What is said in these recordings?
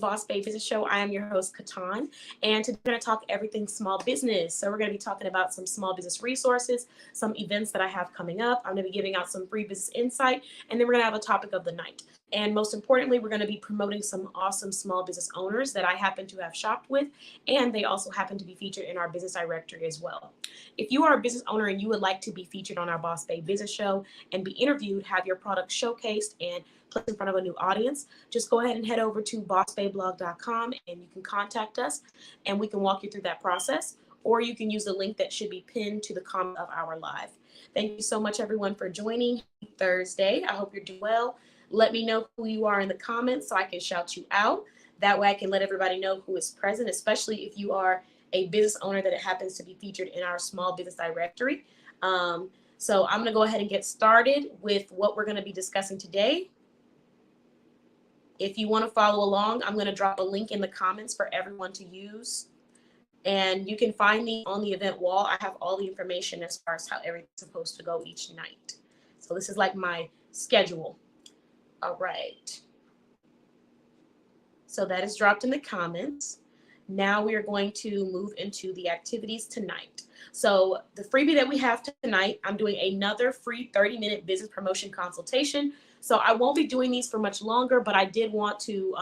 Boss Babe Business Show. I am your host, Katan, and today we're going to talk everything small business. So we're going to be talking about some small business resources, some events that I have coming up. I'm going to be giving out some free business insight, and then we're going to have a topic of the night. And most importantly, we're going to be promoting some awesome small business owners that I happen to have shopped with, and they also happen to be featured in our business directory as well. If you are a business owner and you would like to be featured on our Boss Babe Business Show and be interviewed, have your product showcased and placed in front of a new audience, just go ahead and head over to bossbabeblog.com and you can contact us and we can walk you through that process, or you can use the link that should be pinned to the comment of our live. Thank you so much, everyone, for joining Thursday. I hope you're doing well. Let me know who you are in the comments so I can shout you out. That way I can let everybody know who is present, especially if you are a business owner that it happens to be featured in our small business directory. So I'm going to go ahead and get started with what we're going to be discussing today. If you want to follow along, I'm going to drop a link in the comments for everyone to use. And you can find me on the event wall. I have all the information as far as how everything's supposed to go each night. So this is like my schedule. All right. So that is dropped in the comments. Now we are going to move into the activities tonight. So the freebie that we have tonight, I'm doing another free 30-minute business promotion consultation. So I won't be doing these for much longer, but I did want to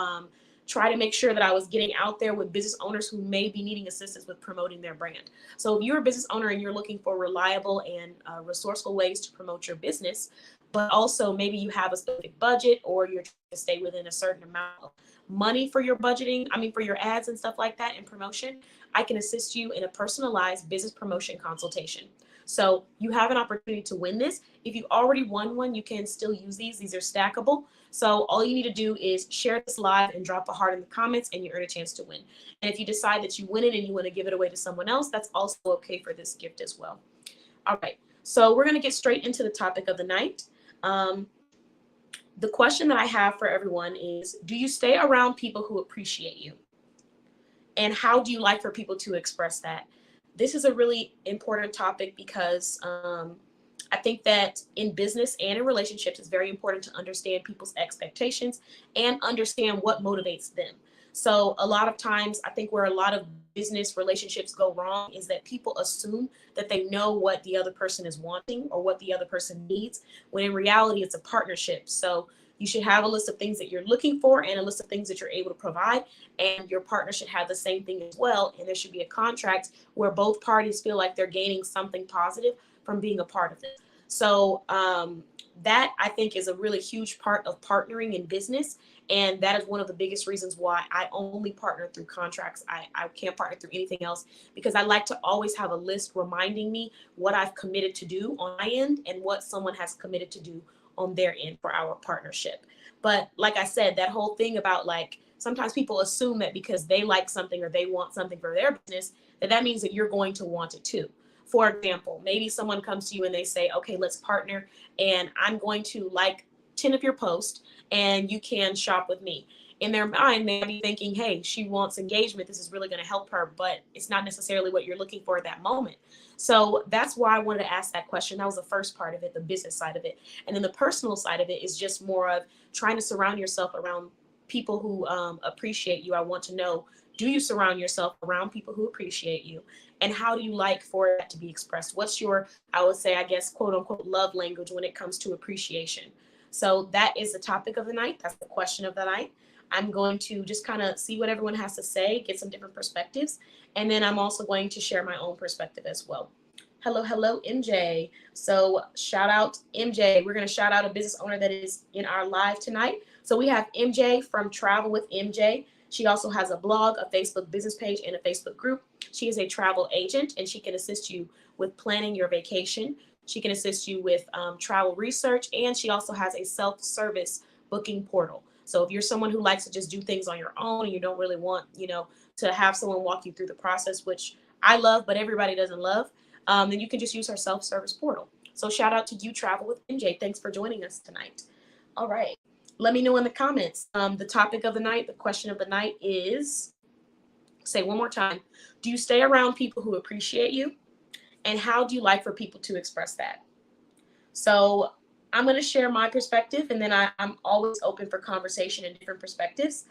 try to make sure that I was getting out there with business owners who may be needing assistance with promoting their brand. So if you're a business owner and you're looking for reliable and resourceful ways to promote your business, but also maybe you have a specific budget or you're trying to stay within a certain amount of money for your budgeting, for your ads and stuff like that and promotion, I can assist you in a personalized business promotion consultation. So you have an opportunity to win this. If you already won one, you can still use these. These are stackable. So all you need to do is share this live and drop a heart in the comments and you earn a chance to win. And if you decide that you win it and you want to give it away to someone else, that's also okay for this gift as well. All right. So we're going to get straight into the topic of the night. The question that I have for everyone is, do you stay around people who appreciate you? And how do you like for people to express that? This is a really important topic because I think that in business and in relationships, it's very important to understand people's expectations and understand what motivates them. So a lot of times, I think where a lot of business relationships go wrong is that people assume that they know what the other person is wanting or what the other person needs, when in reality, it's a partnership. So you should have a list of things that you're looking for and a list of things that you're able to provide. And your partner should have the same thing as well. And there should be a contract where both parties feel like they're gaining something positive from being a part of it. So that I think is a really huge part of partnering in business. And that is one of the biggest reasons why I only partner through contracts. I can't partner through anything else because I like to always have a list reminding me what I've committed to do on my end and what someone has committed to do on their end for our partnership. But like I said, that whole thing about like, sometimes people assume that because they like something or they want something for their business, that means that you're going to want it too. For example, maybe someone comes to you and they say, okay, let's partner and I'm going to like 10 of your posts and you can shop with me. In their mind, they might be thinking, hey, she wants engagement. This is really going to help her, but it's not necessarily what you're looking for at that moment. So that's why I wanted to ask that question. That was the first part of it, the business side of it. And then the personal side of it is just more of trying to surround yourself around people who appreciate you. I want to know, do you surround yourself around people who appreciate you? And how do you like for that to be expressed? What's your, I would say, I guess, quote unquote, love language when it comes to appreciation? So that is the topic of the night. That's the question of the night. I'm going to just kind of see what everyone has to say, get some different perspectives. And then I'm also going to share my own perspective as well. Hello, MJ. So shout out MJ. We're going to shout out a business owner that is in our live tonight. So we have MJ from Travel with MJ. She also has a blog, a Facebook business page, and a Facebook group. She is a travel agent, and she can assist you with planning your vacation. She can assist you with travel research, and she also has a self-service booking portal. So if you're someone who likes to just do things on your own and you don't really want, to have someone walk you through the process, which I love, but everybody doesn't love, then you can just use her self-service portal. So shout out to you, Travel with MJ. Thanks for joining us tonight. All right. Let me know in the comments. The topic of the night, the question of the night is, say one more time, do you stay around people who appreciate you? And how do you like for people to express that? So I'm going to share my perspective, and then I'm always open for conversation and different perspectives.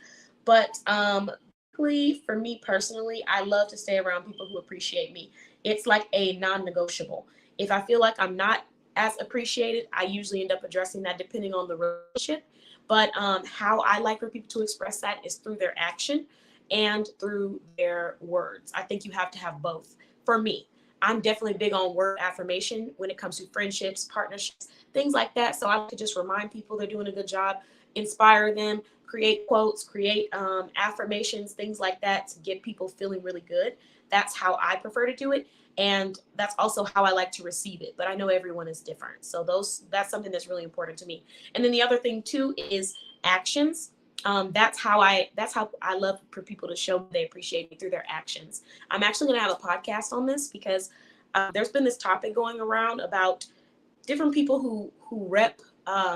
But for me personally, I love to stay around people who appreciate me. It's like a non-negotiable. If I feel like I'm not as appreciated, I usually end up addressing that depending on the relationship. But how I like for people to express that is through their action and through their words. I think you have to have both. For me, I'm definitely big on word affirmation when it comes to friendships, partnerships, things like that. So I like to just remind people they're doing a good job, inspire them, create quotes, create affirmations, things like that to get people feeling really good. That's how I prefer to do it. And that's also how I like to receive it. But I know everyone is different. So that's something that's really important to me. And then the other thing too is actions. That's how I love for people to show they appreciate me through their actions. I'm actually going to have a podcast on this because there's been this topic going around about different people who rep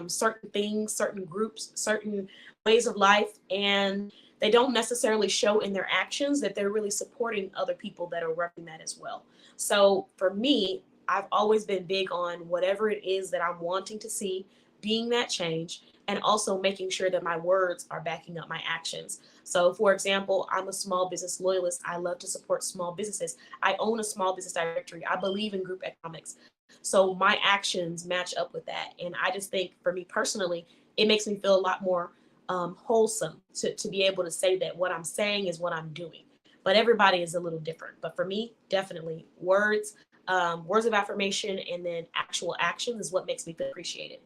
certain things, certain groups, certain ways of life, and they don't necessarily show in their actions that they're really supporting other people that are repping that as well. So for me, I've always been big on whatever it is that I'm wanting to see, being that change, and also making sure that my words are backing up my actions. So, for example, I'm a small business loyalist. I love to support small businesses. I own a small business directory. I believe in group economics. So my actions match up with that. And I just think for me personally, it makes me feel a lot more wholesome to be able to say that what I'm saying is what I'm doing. But everybody is a little different. But for me, definitely words of affirmation, and then actual action is what makes me feel appreciated.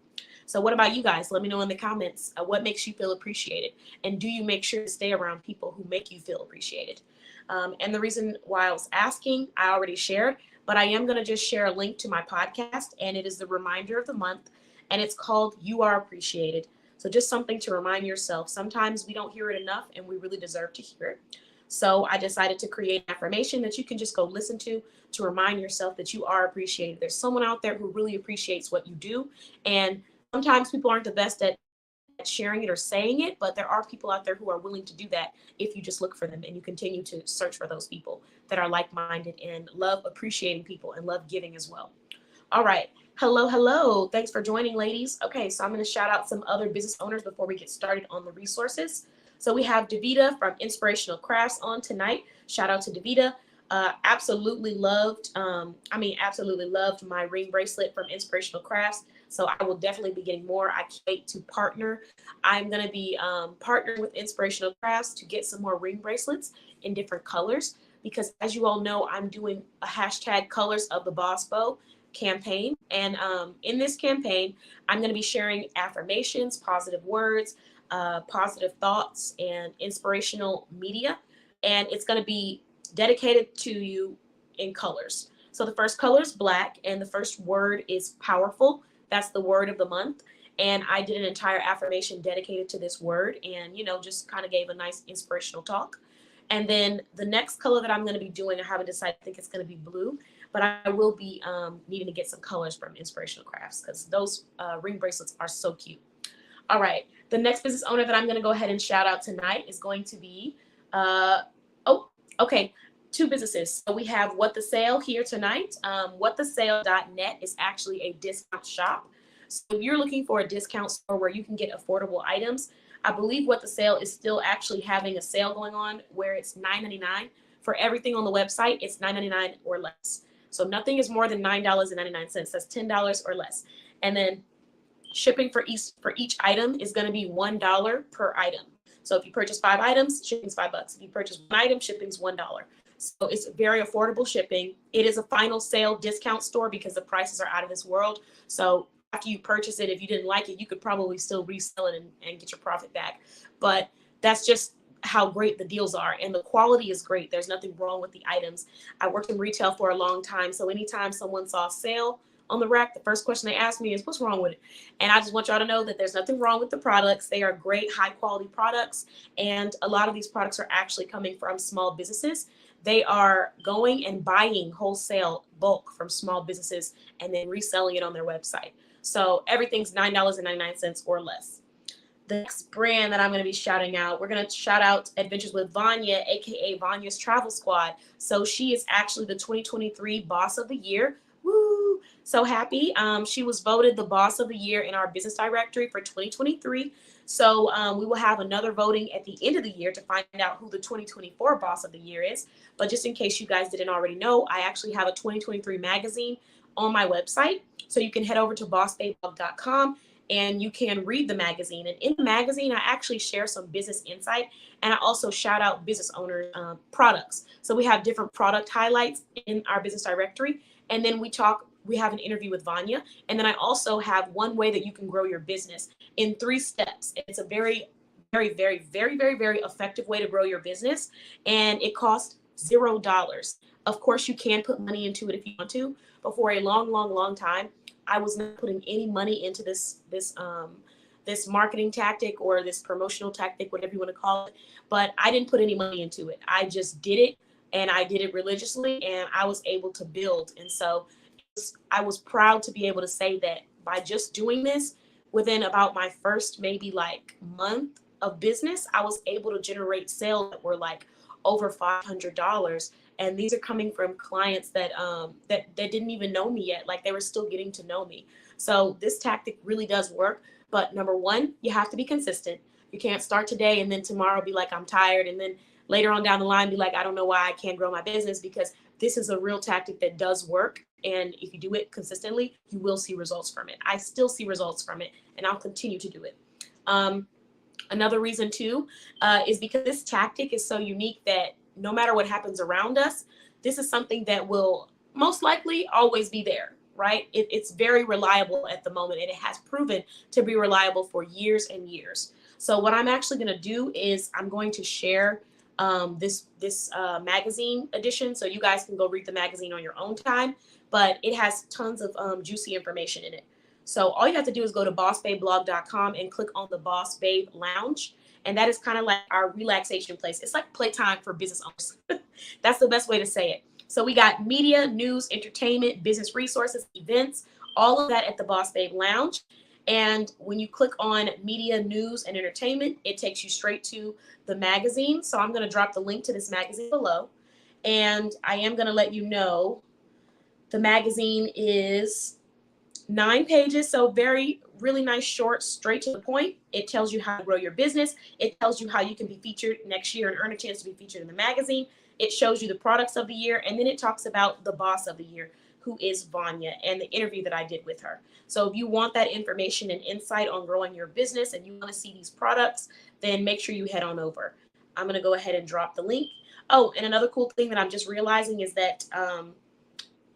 So what about you guys? Let me know in the comments what makes you feel appreciated. And do you make sure to stay around people who make you feel appreciated? And the reason why I was asking, I already shared, but I am going to just share a link to my podcast, and it is the reminder of the month, and it's called You Are Appreciated. So just something to remind yourself. Sometimes we don't hear it enough, and we really deserve to hear it. So I decided to create an affirmation that you can just go listen to remind yourself that you are appreciated. There's someone out there who really appreciates what you do. And sometimes people aren't the best at sharing it or saying it, but there are people out there who are willing to do that if you just look for them and you continue to search for those people that are like-minded and love appreciating people and love giving as well. All right. Hello, hello. Thanks for joining, ladies. Okay, so I'm going to shout out some other business owners before we get started on the resources. So we have Davita from Inspirational Crafts on tonight. Shout out to Davita. Absolutely loved my ring bracelet from Inspirational Crafts. So I will definitely be getting more. I can't wait to partner. I'm going to be partnering with Inspirational Crafts to get some more ring bracelets in different colors, because as you all know, I'm doing a hashtag Colors of the Boss Bow campaign. And in this campaign, I'm going to be sharing affirmations, positive words, positive thoughts, and inspirational media. And it's going to be dedicated to you in colors. So the first color is black, and the first word is powerful. That's the word of the month. And I did an entire affirmation dedicated to this word, and, just kind of gave a nice inspirational talk. And then the next color that I'm going to be doing, I haven't decided, I think it's going to be blue, but I will be needing to get some colors from Inspirational Crafts because those ring bracelets are so cute. All right. The next business owner that I'm going to go ahead and shout out tonight is going to be, two businesses. So we have What the Sale here tonight. WhatTheSale.net is actually a discount shop. So if you're looking for a discount store where you can get affordable items, I believe What the Sale is still actually having a sale going on where it's $9.99 for everything on the website. It's $9.99 or less. So nothing is more than $9.99. That's $10 or less. And then shipping for each item is going to be $1 per item. So if you purchase 5 items, shipping's $5. If you purchase 1 item, shipping's $1. So it's very affordable shipping. It is a final sale discount store because the prices are out of this world. So after you purchase it, if you didn't like it, you could probably still resell it and get your profit back. But that's just how great the deals are. And the quality is great. There's nothing wrong with the items. I worked in retail for a long time. So anytime someone saw a sale on the rack, the first question they asked me is, what's wrong with it? And I just want y'all to know that there's nothing wrong with the products. They are great, high quality products. And a lot of these products are actually coming from small businesses. They are going and buying wholesale bulk from small businesses and then reselling it on their website. So everything's $9.99 or less. The next brand that I'm going to be shouting out, we're going to shout out Adventures with Vanya, aka Vanya's Travel Squad. So she is actually the 2023 Boss of the Year. Woo! So happy. She was voted the boss of the year in our business directory for 2023. So we will have another voting at the end of the year to find out who the 2024 boss of the year is. But just in case you guys didn't already know, I actually have a 2023 magazine on my website. So you can head over to bossbabeblog.com and you can read the magazine. And in the magazine, I actually share some business insight, and I also shout out business owners' products. So we have different product highlights in our business directory. And then we have an interview with Vanya. And then I also have one way that you can grow your business in 3 steps. It's a very, very, very, very, very, very effective way to grow your business. And it costs $0. Of course, you can put money into it if you want to, but for a long, long, long time, I was not putting any money into this marketing tactic or this promotional tactic, whatever you want to call it. But I didn't put any money into it. I just did it, and I did it religiously, and I was able to build. And so I was proud to be able to say that by just doing this, within about my first maybe like month of business, I was able to generate sales that were like over $500. And these are coming from clients that that didn't even know me yet. Like, they were still getting to know me. So this tactic really does work. But number one, you have to be consistent. You can't start today and then tomorrow be like, I'm tired. And then later on down the line, be like, I don't know why I can't grow my business, because this is a real tactic that does work. And if you do it consistently, you will see results from it. I still see results from it, and I'll continue to do it. Another reason too is because this tactic is so unique that no matter what happens around us, this is something that will most likely always be there, right? It's very reliable at the moment, and it has proven to be reliable for years and years. So what I'm actually going to do is I'm going to share this magazine edition, so you guys can go read the magazine on your own time, but it has tons of juicy information in it. So all you have to do is go to bossbabeblog.com and click on the Boss Babe Lounge. And that is kind of like our relaxation place. It's like playtime for business owners. That's the best way to say it. So we got media, news, entertainment, business resources, events, all of that at the Boss Babe Lounge. And when you click on media, news, and entertainment, it takes you straight to the magazine. So I'm going to drop the link to this magazine below. And I am going to let you know the magazine is 9 pages, so really nice, short, straight to the point. It tells you how to grow your business. It tells you how you can be featured next year and earn a chance to be featured in the magazine. It shows you the products of the year, and then it talks about the boss of the year, who is Vanya, and the interview that I did with her. So if you want that information and insight on growing your business and you want to see these products, then make sure you head on over. I'm going to go ahead and drop the link. Oh, and another cool thing that I'm just realizing is that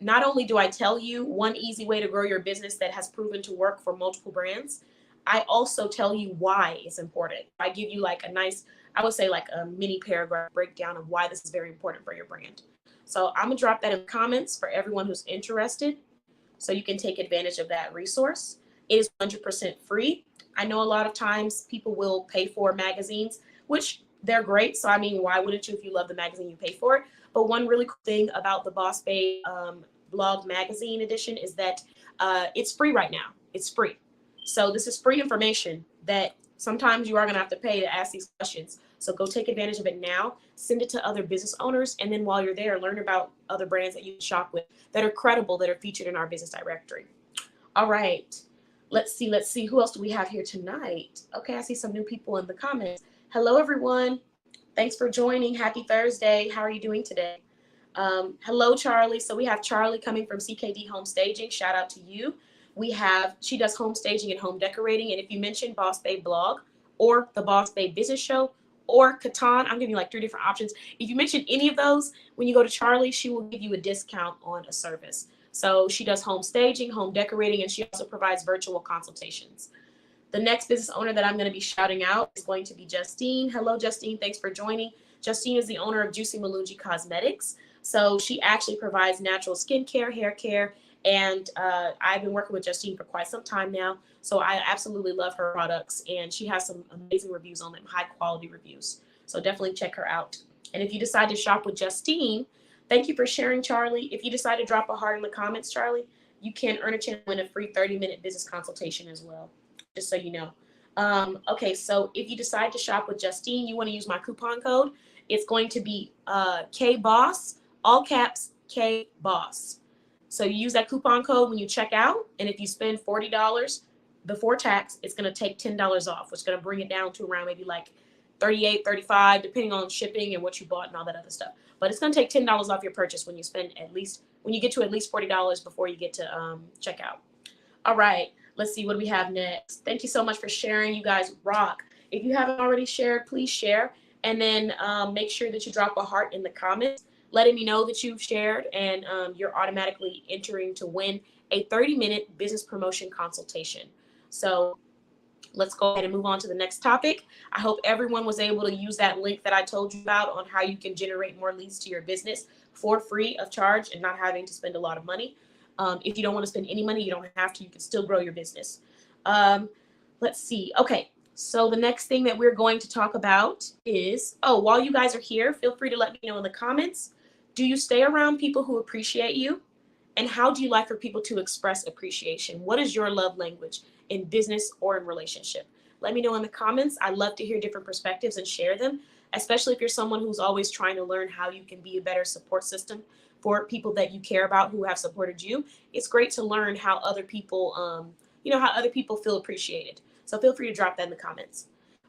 not only do I tell you one easy way to grow your business that has proven to work for multiple brands, I also tell you why it's important. I give you like a nice, I would say like a mini paragraph breakdown of why this is very important for your brand. So I'm gonna drop that in the comments for everyone who's interested, so you can take advantage of that resource. It is 100% free. I know a lot of times people will pay for magazines, which they're great. So I mean, why wouldn't you? If you love the magazine, you pay for it. But one really cool thing about the Boss Babe blog magazine edition is that it's free right now. It's free. So this is free information that sometimes you are going to have to pay to ask these questions. So go take advantage of it now, send it to other business owners, and then while you're there, learn about other brands that you shop with that are credible, that are featured in our business directory. All right, let's see. Who else do we have here tonight? Okay, I see some new people in the comments. Hello, everyone. Thanks for joining. Happy Thursday. How are you doing today? Hello, Charlie. So we have Charlie coming from CKD Home Staging. Shout out to you. She does home staging and home decorating. And if you mention Boss Babe Blog or the Boss Babe Business Show or Catan, I'm giving you like 3 different options. If you mention any of those, when you go to Charlie, she will give you a discount on a service. So she does home staging, home decorating, and she also provides virtual consultations. The next business owner that I'm going to be shouting out is going to be Justine. Hello, Justine. Thanks for joining. Justine is the owner of Juicy Malungi Cosmetics. So she actually provides natural skincare, hair care, and I've been working with Justine for quite some time now. So I absolutely love her products, and she has some amazing reviews on them, high quality reviews. So definitely check her out. And if you decide to shop with Justine, thank you for sharing, Charlie. If you decide to drop a heart in the comments, Charlie, you can earn a chance to win a free 30-minute business consultation as well, just so you know. Okay, so if you decide to shop with Justine, you want to use my coupon code. It's going to be KBOSS, all caps KBOSS. So you use that coupon code when you check out. And if you spend $40 before tax, it's going to take $10 off, which is going to bring it down to around maybe like 38, 35, depending on shipping and what you bought and all that other stuff. But it's going to take $10 off your purchase when you when you get to at least $40 before you get to check out. All right, let's see what we have next. Thank you so much for sharing. You guys rock. If you haven't already shared, please share. And then make sure that you drop a heart in the comments, letting me know that you've shared, and you're automatically entering to win a 30-minute business promotion consultation. So let's go ahead and move on to the next topic. I hope everyone was able to use that link that I told you about on how you can generate more leads to your business for free of charge and not having to spend a lot of money. If you don't want to spend any money, you don't have to. You can still grow your business. Let's see. Okay. So the next thing that we're going to talk about is, while you guys are here, feel free to let me know in the comments. Do you stay around people who appreciate you? And how do you like for people to express appreciation? What is your love language in business or in relationship? Let me know in the comments. I love to hear different perspectives and share them, especially if you're someone who's always trying to learn how you can be a better support system for people that you care about who have supported you. It's great to learn how other people, how other people feel appreciated. So feel free to drop that in the comments.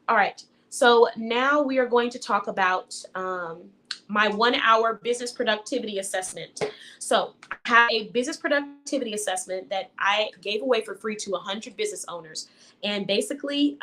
All right. So now we are going to talk about my 1-hour business productivity assessment. So I have a business productivity assessment that I gave away for free to 100 business owners. And basically,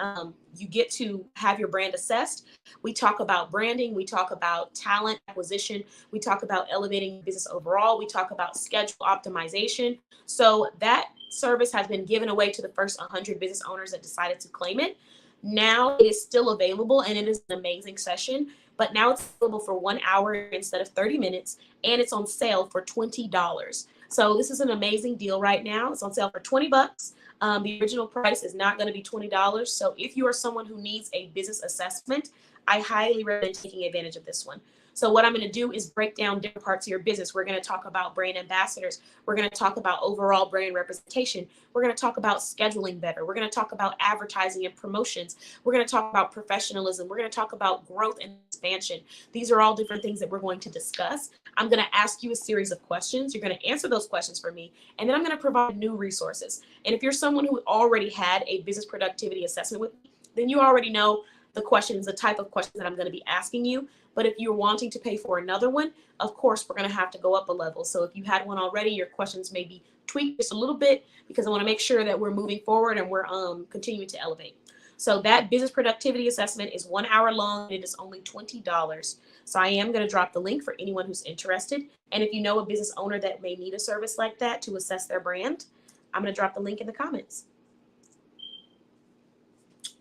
you get to have your brand assessed. We talk about branding. We talk about talent acquisition. We talk about elevating business overall. We talk about schedule optimization. So that service has been given away to the first 100 business owners that decided to claim it. Now it is still available, and it is an amazing session, but now it's available for 1 hour instead of 30 minutes, and it's on sale for $20. So this is an amazing deal right now. It's on sale for $20. The original price is not going to be $20. So if you are someone who needs a business assessment, I highly recommend taking advantage of this one. So what I'm going to do is break down different parts of your business. We're going to talk about brand ambassadors. We're going to talk about overall brand representation. We're going to talk about scheduling better. We're going to talk about advertising and promotions. We're going to talk about professionalism. We're going to talk about growth and expansion. These are all different things that we're going to discuss. I'm going to ask you a series of questions. You're going to answer those questions for me, and then I'm going to provide new resources. And if you're someone who already had a business productivity assessment with me, then you already know the questions, the type of questions that I'm going to be asking you. But if you're wanting to pay for another one, of course, we're going to have to go up a level. So if you had one already, your questions may be tweaked just a little bit, because I want to make sure that we're moving forward and we're continuing to elevate. So that business productivity assessment is 1 hour long, and it is only $20. So I am going to drop the link for anyone who's interested. And if you know a business owner that may need a service like that to assess their brand, I'm going to drop the link in the comments.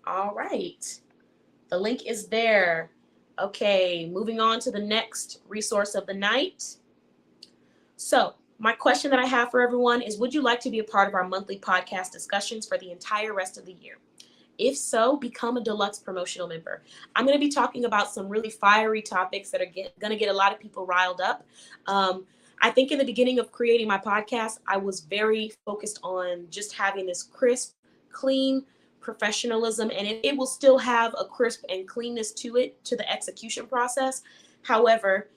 All right. The link is there. Okay, moving on to the next resource of the night. So my question that I have for everyone is, would you like to be a part of our monthly podcast discussions for the entire rest of the year? If so, become a deluxe promotional member. I'm going to be talking about some really fiery topics that are going to get a lot of people riled up. I think in the beginning of creating my podcast, I was very focused on just having this crisp, clean professionalism, and it will still have a crisp and cleanness to it, to the execution process. However,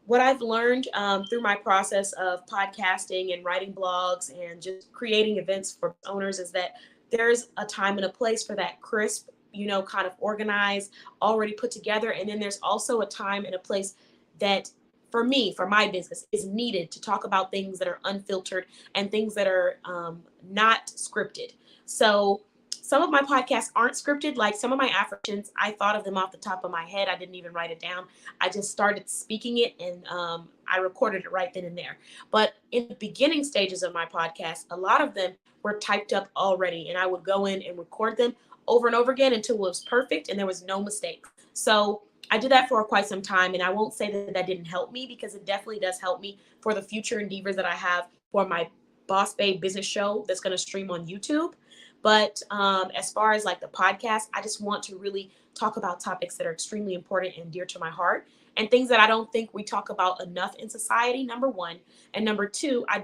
what I've learned through my process of podcasting and writing blogs and just creating events for owners is that there's a time and a place for that crisp, kind of organized, already put together. And then there's also a time and a place that for me, for my business, is needed to talk about things that are unfiltered and things that are not scripted. So some of my podcasts aren't scripted. Like some of my affirmations, I thought of them off the top of my head. I didn't even write it down. I just started speaking it, and I recorded it right then and there. But in the beginning stages of my podcast, a lot of them were typed up already, and I would go in and record them over and over again until it was perfect and there was no mistake. So I did that for quite some time, and I won't say that that didn't help me, because it definitely does help me for the future endeavors that I have for my Boss Babe business show that's going to stream on YouTube. But as far as like the podcast, I just want to really talk about topics that are extremely important and dear to my heart, and things that I don't think we talk about enough in society, number one. And number two, I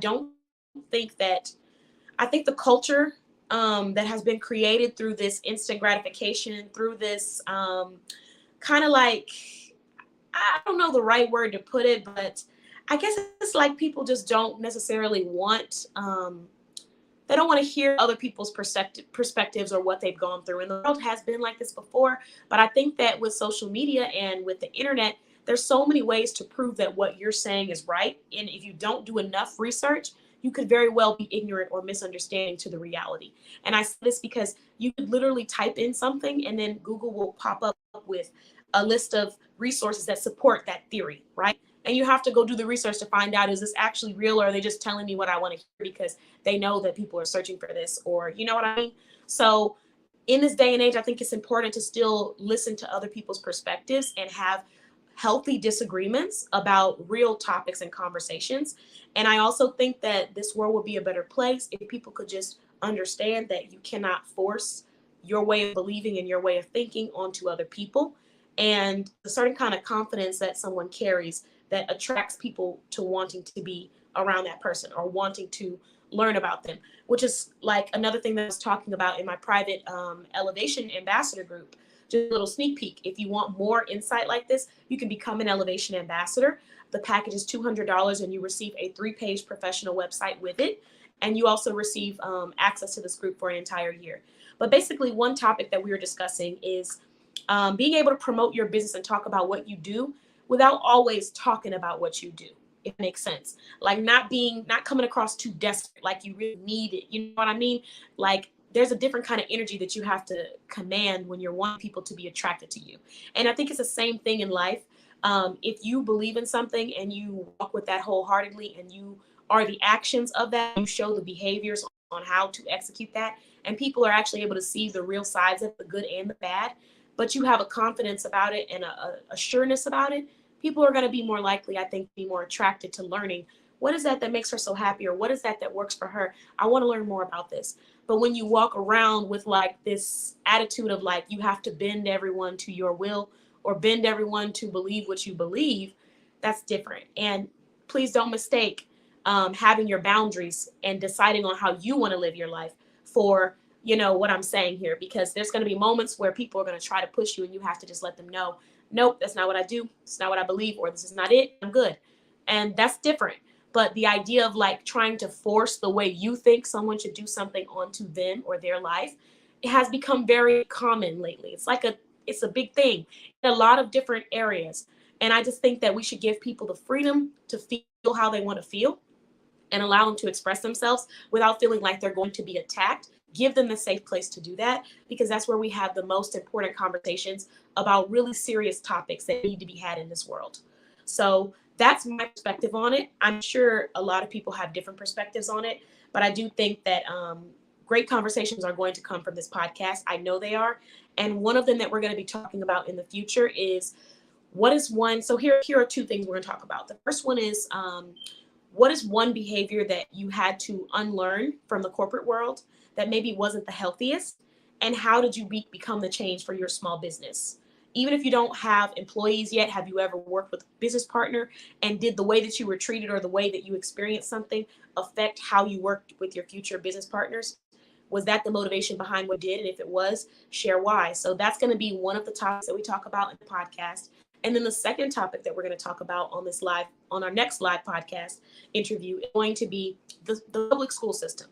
think the culture that has been created through this instant gratification, through this kind of like, I don't know the right word to put it, but I guess it's like people just don't necessarily want, they don't want to hear other people's perspectives or what they've gone through. And the world has been like this before. But I think that with social media and with the internet, there's so many ways to prove that what you're saying is right. And if you don't do enough research, you could very well be ignorant or misunderstanding to the reality. And I say this because you could literally type in something and then Google will pop up with a list of resources that support that theory, right? And you have to go do the research to find out, is this actually real, or are they just telling me what I want to hear because they know that people are searching for this, or you know what I mean? So in this day and age, I think it's important to still listen to other people's perspectives and have healthy disagreements about real topics and conversations. And I also think that this world would be a better place if people could just understand that you cannot force your way of believing and your way of thinking onto other people. And the certain kind of confidence that someone carries that attracts people to wanting to be around that person or wanting to learn about them, which is like another thing that I was talking about in my private Elevation Ambassador group. Just a little sneak peek. If you want more insight like this, you can become an Elevation Ambassador. The package is $200 and you receive a 3-page professional website with it. And you also receive access to this group for an entire year. But basically, one topic that we were discussing is being able to promote your business and talk about what you do without always talking about what you do, if it makes sense. Like not coming across too desperate, like you really need it. You know what I mean? Like there's a different kind of energy that you have to command when you're wanting people to be attracted to you. And I think it's the same thing in life. If you believe in something and you walk with that wholeheartedly and you are the actions of that, you show the behaviors on how to execute that, and people are actually able to see the real sides of the good and the bad, but you have a confidence about it and a sureness about it, people are going to be more likely, I think, be more attracted to learning what is that makes her so happy, or what is that works for her. I want to learn more about this. But when you walk around with like this attitude of like you have to bend everyone to your will or bend everyone to believe what you believe, that's different. And please don't mistake having your boundaries and deciding on how you want to live your life for, you know, what I'm saying here, because there's going to be moments where people are going to try to push you and you have to just let them know, nope, that's not what I do. It's not what I believe, or this is not it. I'm good. And that's different. But the idea of like trying to force the way you think someone should do something onto them or their life, it has become very common lately. It's a big thing in a lot of different areas. And I just think that we should give people the freedom to feel how they want to feel and allow them to express themselves without feeling like they're going to be attacked. Give them a safe place to do that, because that's where we have the most important conversations about really serious topics that need to be had in this world. So that's my perspective on it. I'm sure a lot of people have different perspectives on it, but I do think that great conversations are going to come from this podcast. I know they are. And one of them that we're going to be talking about in the future is what is one. So here are two things we're going to talk about. The first one is what is one behavior that you had to unlearn from the corporate world that maybe wasn't the healthiest? And how did you become the change for your small business? Even if you don't have employees yet, have you ever worked with a business partner? And did the way that you were treated or the way that you experienced something affect how you worked with your future business partners? Was that the motivation behind what you did? And if it was, share why. So that's going to be one of the topics that we talk about in the podcast. And then the second topic that we're going to talk about on our next live podcast interview is going to be the public school system.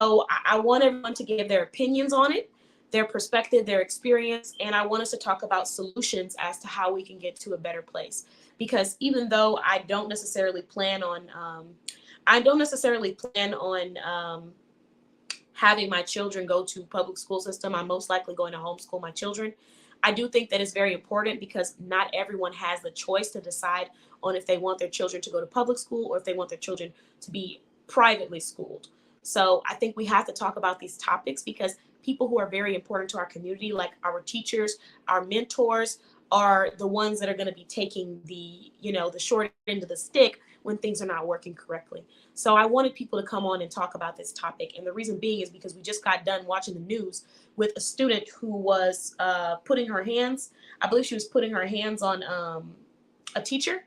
So I want everyone to give their opinions on it, their perspective, their experience, and I want us to talk about solutions as to how we can get to a better place. Because even though I don't necessarily plan on having my children go to public school system, I'm most likely going to homeschool my children. I do think that it's very important because not everyone has the choice to decide on if they want their children to go to public school or if they want their children to be privately schooled. So I think we have to talk about these topics because people who are very important to our community, like our teachers, our mentors, are the ones that are going to be taking the short end of the stick when things are not working correctly. So I wanted people to come on and talk about this topic. And the reason being is because we just got done watching the news with a student who was putting her hands on a teacher.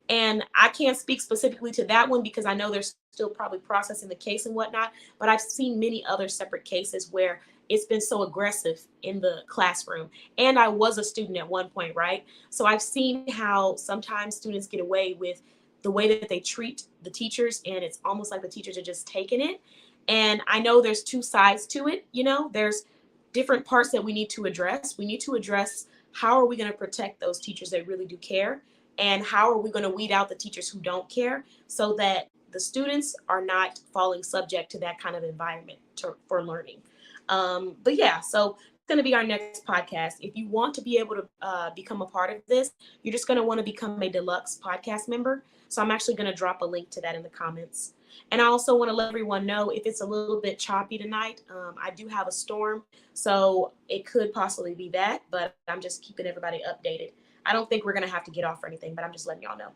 And I can't speak specifically to that one because I know they're still probably processing the case and whatnot, but I've seen many other separate cases where it's been so aggressive in the classroom. And I was a student at one point, right? So I've seen how sometimes students get away with the way that they treat the teachers, and it's almost like the teachers are just taking it. And I know there's two sides to it. There's different parts that we need to address. We need to address how are we going to protect those teachers that really do care, and how are we going to weed out the teachers who don't care, so that the students are not falling subject to that kind of environment for learning. But yeah, so it's going to be our next podcast. If you want to be able to become a part of this, you're just going to want to become a deluxe podcast member. So I'm actually going to drop a link to that in the comments. And I also want to let everyone know if it's a little bit choppy tonight, I do have a storm, so it could possibly be that, but I'm just keeping everybody updated. I don't think we're going to have to get off or anything, but I'm just letting y'all know.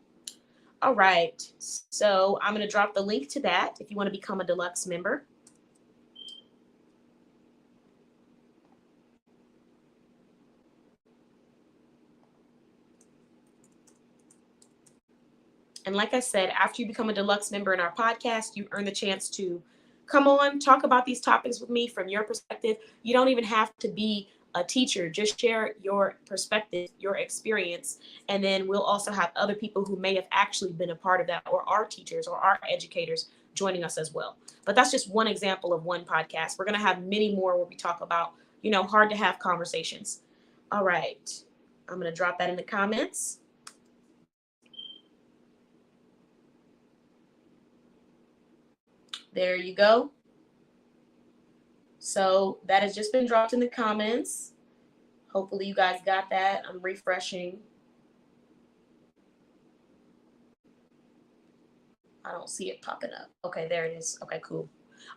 All right, so I'm going to drop the link to that if you want to become a deluxe member. And like I said, after you become a deluxe member in our podcast, you earn the chance to come on, talk about these topics with me from your perspective. You don't even have to be a teacher. Just share your perspective, your experience. And then we'll also have other people who may have actually been a part of that, or are teachers or are educators, joining us as well. But that's just one example of one podcast. We're going to have many more where we talk about, hard to have conversations. All right. I'm going to drop that in the comments. There you go. So that has just been dropped in the comments. Hopefully you guys got that. I'm refreshing. I don't see it popping up. Okay, there it is. Okay, cool.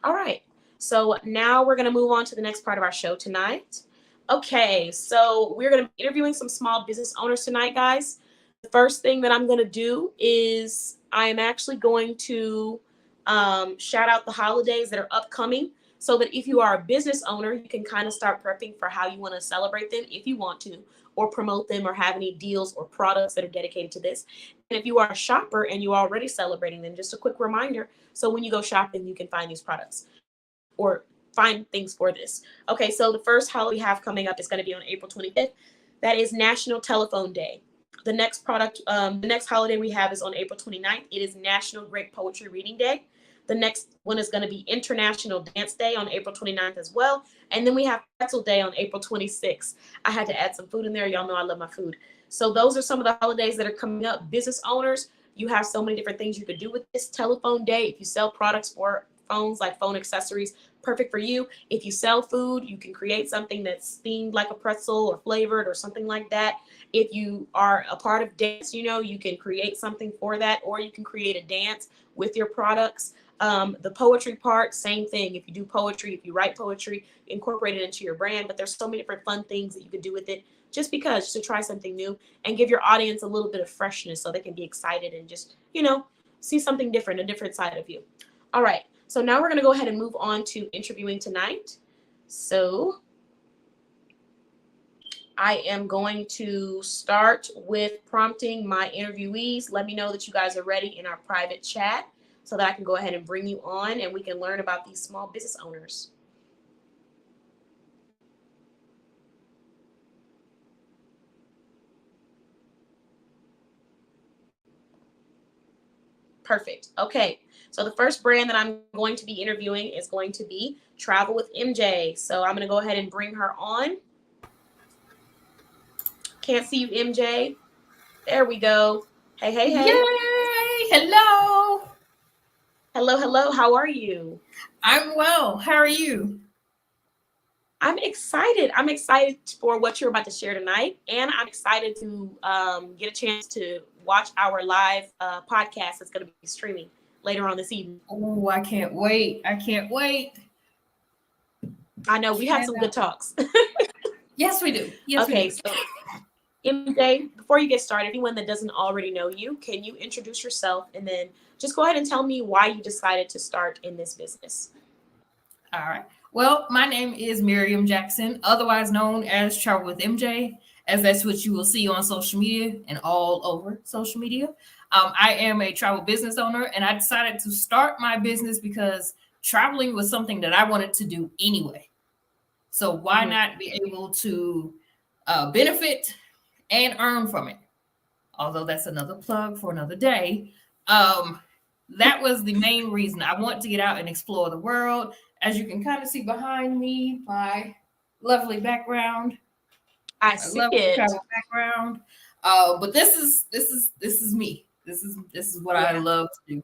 All right. So now we're going to move on to the next part of our show tonight. Okay, so we're going to be interviewing some small business owners tonight, guys. The first thing that I'm going to do is I am actually going to shout out the holidays that are upcoming, so that if you are a business owner, you can kind of start prepping for how you want to celebrate them if you want to, or promote them, or have any deals or products that are dedicated to this. And if you are a shopper and you're already celebrating them, just a quick reminder, so when you go shopping, you can find these products or find things for this. Okay, so the first holiday we have coming up is going to be on April 25th. That is National Telephone Day. The next holiday we have is on April 29th. It is National Great Poetry Reading Day. The next one is going to be International Dance Day on April 29th as well. And then we have Pretzel Day on April 26th. I had to add some food in there. Y'all know I love my food. So those are some of the holidays that are coming up. Business owners, you have so many different things you could do with this. Telephone Day, if you sell products for phones, like phone accessories, perfect for you. If you sell food, you can create something that's themed like a pretzel or flavored or something like that. If you are a part of dance, you can create something for that, or you can create a dance with your products. The poetry part, same thing. If you do poetry, if you write poetry, incorporate it into your brand. But there's so many different fun things that you could do with it, just to try something new and give your audience a little bit of freshness, so they can be excited and just, see something different, a different side of you. All right. So now we're going to go ahead and move on to interviewing tonight. So I am going to start with prompting my interviewees. Let me know that you guys are ready in our private chat, so that I can go ahead and bring you on and we can learn about these small business owners. Perfect. Okay. So the first brand that I'm going to be interviewing is going to be Travel with MJ. So I'm going to go ahead and bring her on. Can't see you, MJ. There we go. Hey, hey, hey. Yay! Hello. Hello, hello. How are you? I'm well. How are you? I'm excited. I'm excited for what you're about to share tonight. And I'm excited to get a chance to watch our live podcast that's going to be streaming later on this evening. Oh, I can't wait. I can't wait. I know we have some good talks. Yes, we do. Yes, okay, we do. So MJ, before you get started, anyone that doesn't already know you, can you introduce yourself and then just go ahead and tell me why you decided to start in this business? All right. Well, my name is Miriam Jackson, otherwise known as Travel with MJ, as that's what you will see on social media and all over social media. I am a travel business owner, and I decided to start my business because traveling was something that I wanted to do anyway. So why not be able to benefit and earn from it? Although that's another plug for another day. That was the main reason. I want to get out and explore the world. As you can kind of see behind me, my lovely background, I my see lovely it. travel background. But this is me. This is what I Yeah. love to do.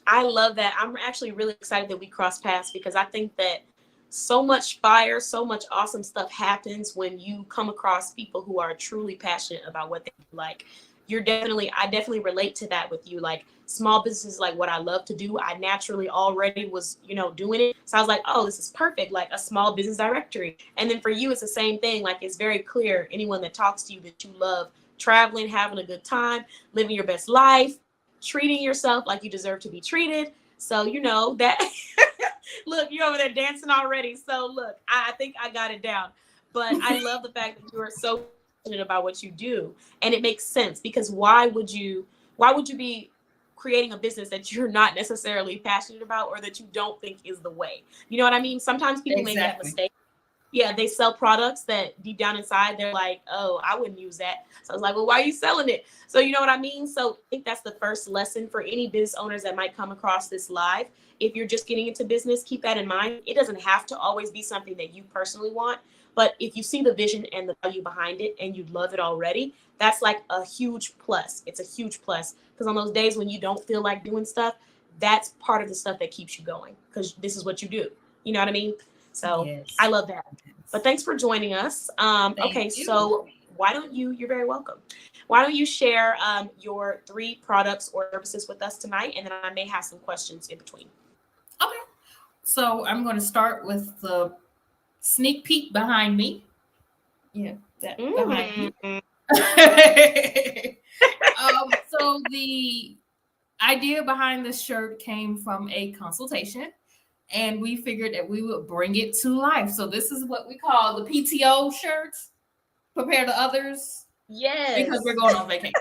I love that. I'm actually really excited that we crossed paths because I think that so much fire, so much awesome stuff happens when you come across people who are truly passionate about what they like. I definitely relate to that with you. Like small businesses, like what I love to do. I naturally already was, doing it. So I was like, oh, this is perfect, like a small business directory. And then for you, it's the same thing. Like it's very clear, anyone that talks to you, that you love traveling, having a good time, living your best life, treating yourself like you deserve to be treated. So that look, you're over there dancing already. So look, I think I got it down. But I love the fact that you are so passionate about what you do. And it makes sense because why would you be creating a business that you're not necessarily passionate about or that you don't think is the way? You know what I mean? Sometimes people make that Exactly. mistake. Yeah, they sell products that deep down inside they're like, oh, I wouldn't use that. So I was like, well, why are you selling it? So you know what I mean? So I think that's the first lesson for any business owners that might come across this live. If you're just getting into business, keep that in mind. It doesn't have to always be something that you personally want, but if you see the vision and the value behind it and you love it already, that's like a huge plus. It's a huge plus because on those days when you don't feel like doing stuff, that's part of the stuff that keeps you going because this is what you do. You know what I mean? So I Yes. love that. But thanks for joining us. Thank Okay, you. so why don't you're very welcome. Why don't you share your 3 products or services with us tonight? And then I may have some questions in between. Okay. So I'm going to start with the sneak peek behind me. Yeah, that behind me. Mm. So the idea behind this shirt came from a consultation, and we figured that we would bring it to life. So this is what we call the PTO shirts. Prepare the others because we're Yes. going on vacation.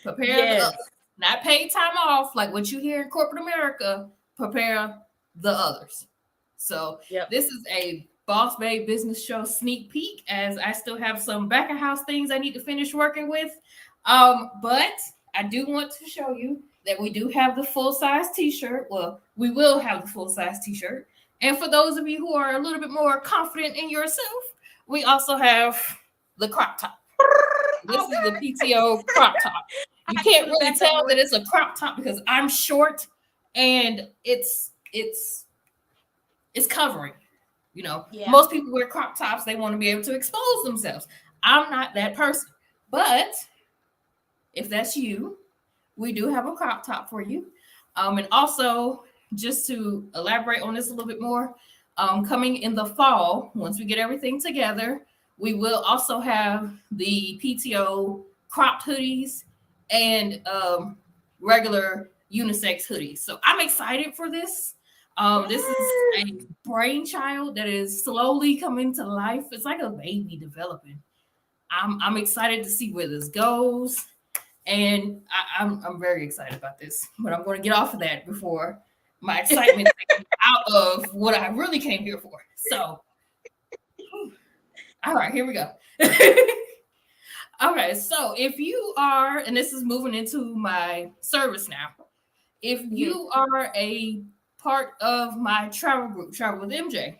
Prepare the Yes. others. Not paid time off like what you hear in corporate America. Prepare the others. So Yep. this is a Boss Babe Business Show sneak peek, as I still have some back of house things I need to finish working with. But I do want to show you that we do have the full size t-shirt. Well, we will have the full size t-shirt. And for those of you who are a little bit more confident in yourself, we also have the crop top. This is the PTO crop top. You can't really tell that it's a crop top because I'm short and it's covering. Yeah. Most people wear crop tops, they want to be able to expose themselves. I'm not that person. But if that's you, we do have a crop top for you. And also, just to elaborate on this a little bit more, coming in the fall, once we get everything together, we will also have the PTO cropped hoodies and regular unisex hoodies. So I'm excited for this. This is a brainchild that is slowly coming to life. It's like a baby developing. I'm excited to see where this goes. And I'm very excited about this, but I'm going to get off of that before my excitement takes me out of what I really came here for. So, all right, here we go. Okay, so if you are, and this is moving into my service now, if you are a part of my travel group, Travel with MJ,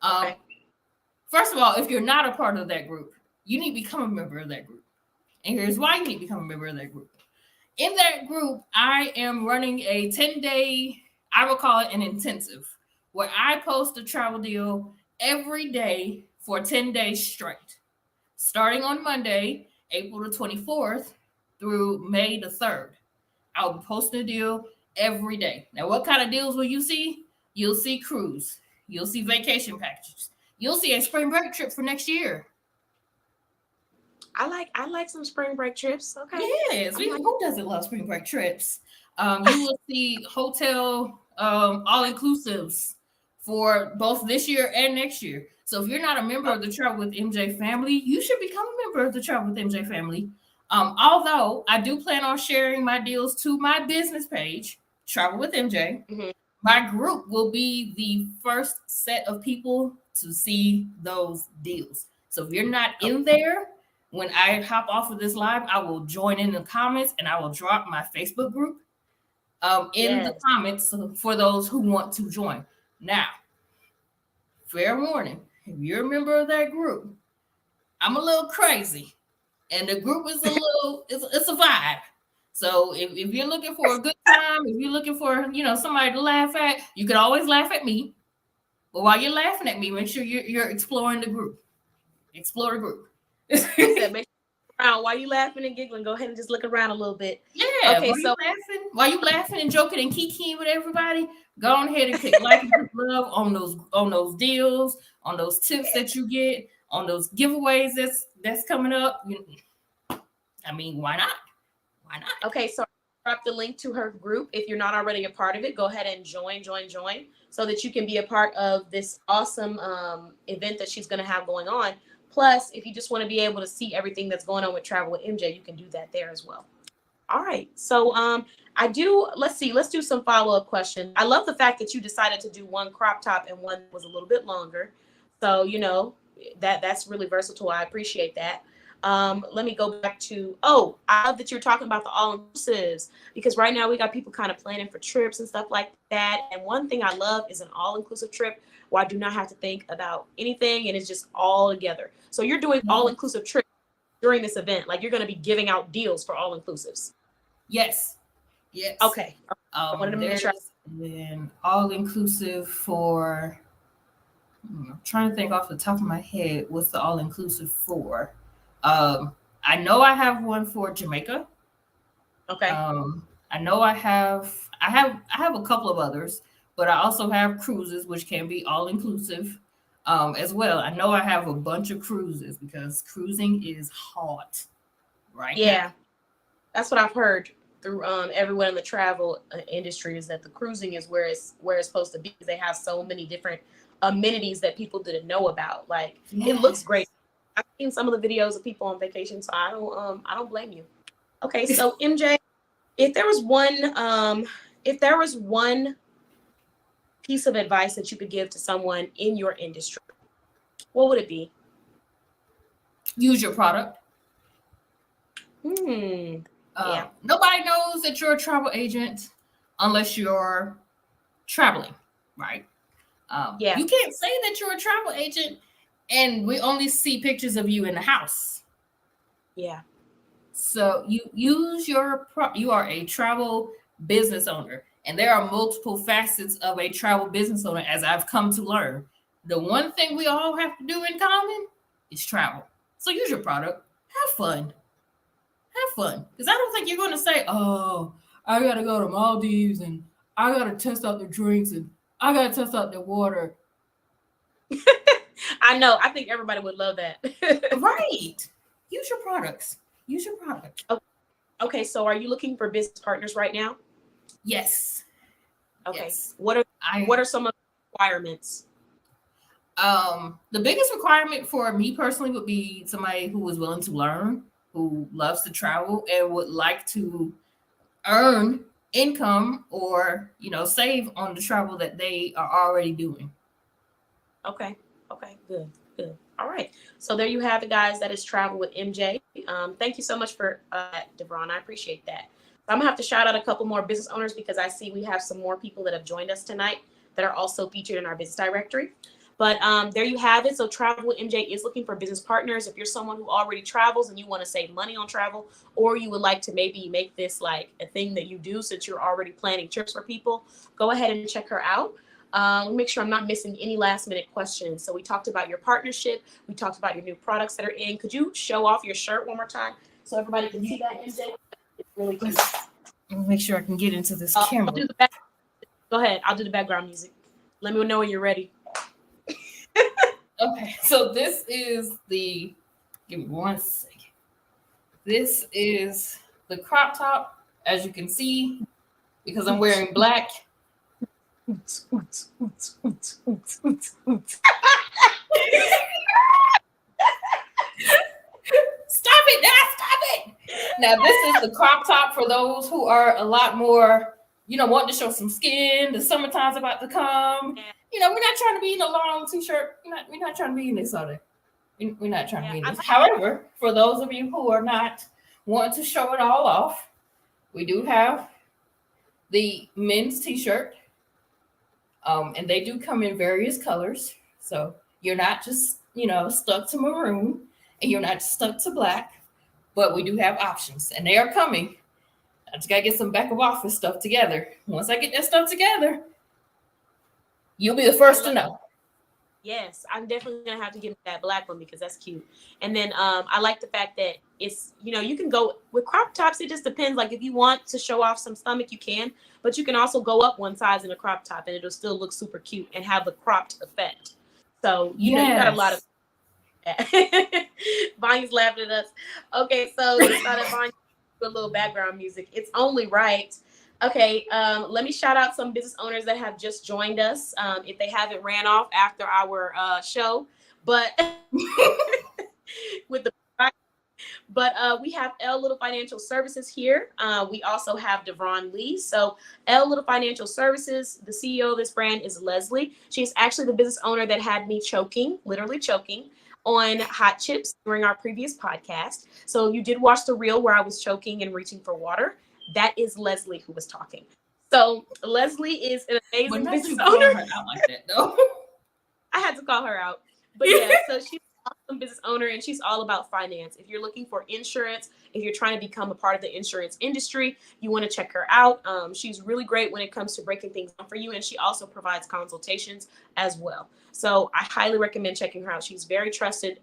Okay. first of all, if you're not a part of that group, you need to become a member of that group. And here's why you need to become a member of that group. In that group, I am running a 10-day, I will call it an intensive, where I post a travel deal every day for 10 days straight, starting on Monday, April the 24th through May the 3rd. I'll be posting a deal every day. Now, what kind of deals will you see? You'll see cruise. You'll see vacation packages. You'll see a spring break trip for next year. I like some spring break trips. Okay. Yes, who doesn't love spring break trips? You will see hotel all-inclusives for both this year and next year. So if you're not a member of the Travel with MJ family, you should become a member of the Travel with MJ family. Although I do plan on sharing my deals to my business page, Travel with MJ. My group will be the first set of people to see those deals. So if you're not in there, when I hop off of this live, I will join in the comments and I will drop my Facebook group in the comments for those who want to join. Now, fair warning, if you're a member of that group, I'm a little crazy and the group is it's a vibe. So if you're looking for a good time, if you're looking for, somebody to laugh at, you can always laugh at me. But while you're laughing at me, make sure you're exploring the group. Explore the group. Make around while you laughing and giggling. Go ahead and just look around a little bit. Yeah. Okay. While you laughing and joking and kikiing with everybody, go on ahead and click like and love on those deals, on those tips that you get, on those giveaways that's coming up. I mean, why not? Why not? Okay, so drop the link to her group. If you're not already a part of it, go ahead and join so that you can be a part of this awesome event that she's going to have going on. Plus, if you just want to be able to see everything that's going on with Travel with MJ, you can do that there as well. All right. So let's do some follow-up questions. I love the fact that you decided to do one crop top and one was a little bit longer. So, that's really versatile. I appreciate that. Let me go back to, I love that you're talking about the all-inclusives, because right now we got people kind of planning for trips and stuff like that. And one thing I love is an all-inclusive trip where I do not have to think about anything and it's just all together. So you're doing all-inclusive trips during this event. Like you're going to be giving out deals for all-inclusives. Yes. Okay. I wanted to make sure. Then all-inclusive for, I'm trying to think off the top of my head, what's the all-inclusive for? I know I have one for Jamaica. Okay. I know I have a couple of others, but I also have cruises, which can be all inclusive, as well. I know I have a bunch of cruises because cruising is hot, right? Yeah, now. That's what I've heard through everyone in the travel industry, is that the cruising is where it's supposed to be. They have so many different amenities that people didn't know about. Like It looks great. I've seen some of the videos of people on vacation, so I don't blame you. Okay, so MJ, if there was one piece of advice that you could give to someone in your industry, what would it be? Use your product. Yeah. Nobody knows that you're a travel agent unless you're traveling, right? Yeah. You can't say that you're a travel agent and we only see pictures of you in the house. Yeah. So you use you are a travel business owner, and there are multiple facets of a travel business owner, as I've come to learn. The one thing we all have to do in common is travel. So use your product. Have fun. Because I don't think you're going to say, oh, I got to go to Maldives and I got to test out the drinks and I got to test out the water. I know. I think everybody would love that. Right. Use your products. Okay. So are you looking for business partners right now? Yes. Okay. Yes. What are some of the requirements? The biggest requirement for me personally would be somebody who is willing to learn, who loves to travel and would like to earn income or, save on the travel that they are already doing. Okay. Good. All right. So there you have it, guys. That is Travel with MJ. Thank you so much for Devron. I appreciate that. I'm gonna have to shout out a couple more business owners because I see we have some more people that have joined us tonight that are also featured in our business directory. But there you have it. So Travel with MJ is looking for business partners. If you're someone who already travels and you want to save money on travel, or you would like to maybe make this like a thing that you do since you're already planning trips for people, go ahead and check her out. Make sure I'm not missing any last minute questions. So we talked about your partnership. We talked about your new products that are in. Could you show off your shirt one more time so everybody can see that, MJ? It's really cute. Let me make sure I can get into this camera. Go ahead. I'll do the background music. Let me know when you're ready. Okay, so this is give me 1 second. This is the crop top, as you can see, because I'm wearing black. Stop it. Now, this is the crop top for those who are a lot more, wanting to show some skin. The summertime's about to come. We're not trying to be in a long t-shirt. We're not trying to be in this all day. We're not trying to Yeah, be this. However, for those of you who are not wanting to show it all off, we do have the men's t-shirt. And they do come in various colors. So you're not just, stuck to maroon, and you're not stuck to black, but we do have options and they are coming. I just gotta get some back of office stuff together. Once I get that stuff together, you'll be the first to know. Yes, I'm definitely gonna have to get that black one because that's cute. And then I like the fact that it's, you can go with crop tops. It just depends. Like if you want to show off some stomach, you can, but you can also go up one size in a crop top and it'll still look super cute and have the cropped effect. So you got a lot of. Bonnie's laughing at us. Okay, so it's not a Bonnie with a little background music. It's only right. Okay, let me shout out some business owners that have just joined us. If they haven't ran off after our show, but with the we have L Little Financial Services here. We also have Devron Lee. So L Little Financial Services, the CEO of this brand is Leslie. She's actually the business owner that had me choking, literally choking, on hot chips during our previous podcast. So you did watch the reel where I was choking and reaching for water. That is Leslie who was talking. So Leslie is an amazing business owner. Her out like that, though. I had to call her out. But yeah, so she's an awesome business owner and she's all about finance. If you're looking for insurance, if you're trying to become a part of the insurance industry, you want to check her out. She's really great when it comes to breaking things down for you. And she also provides consultations as well. So I highly recommend checking her out. She's a very trusted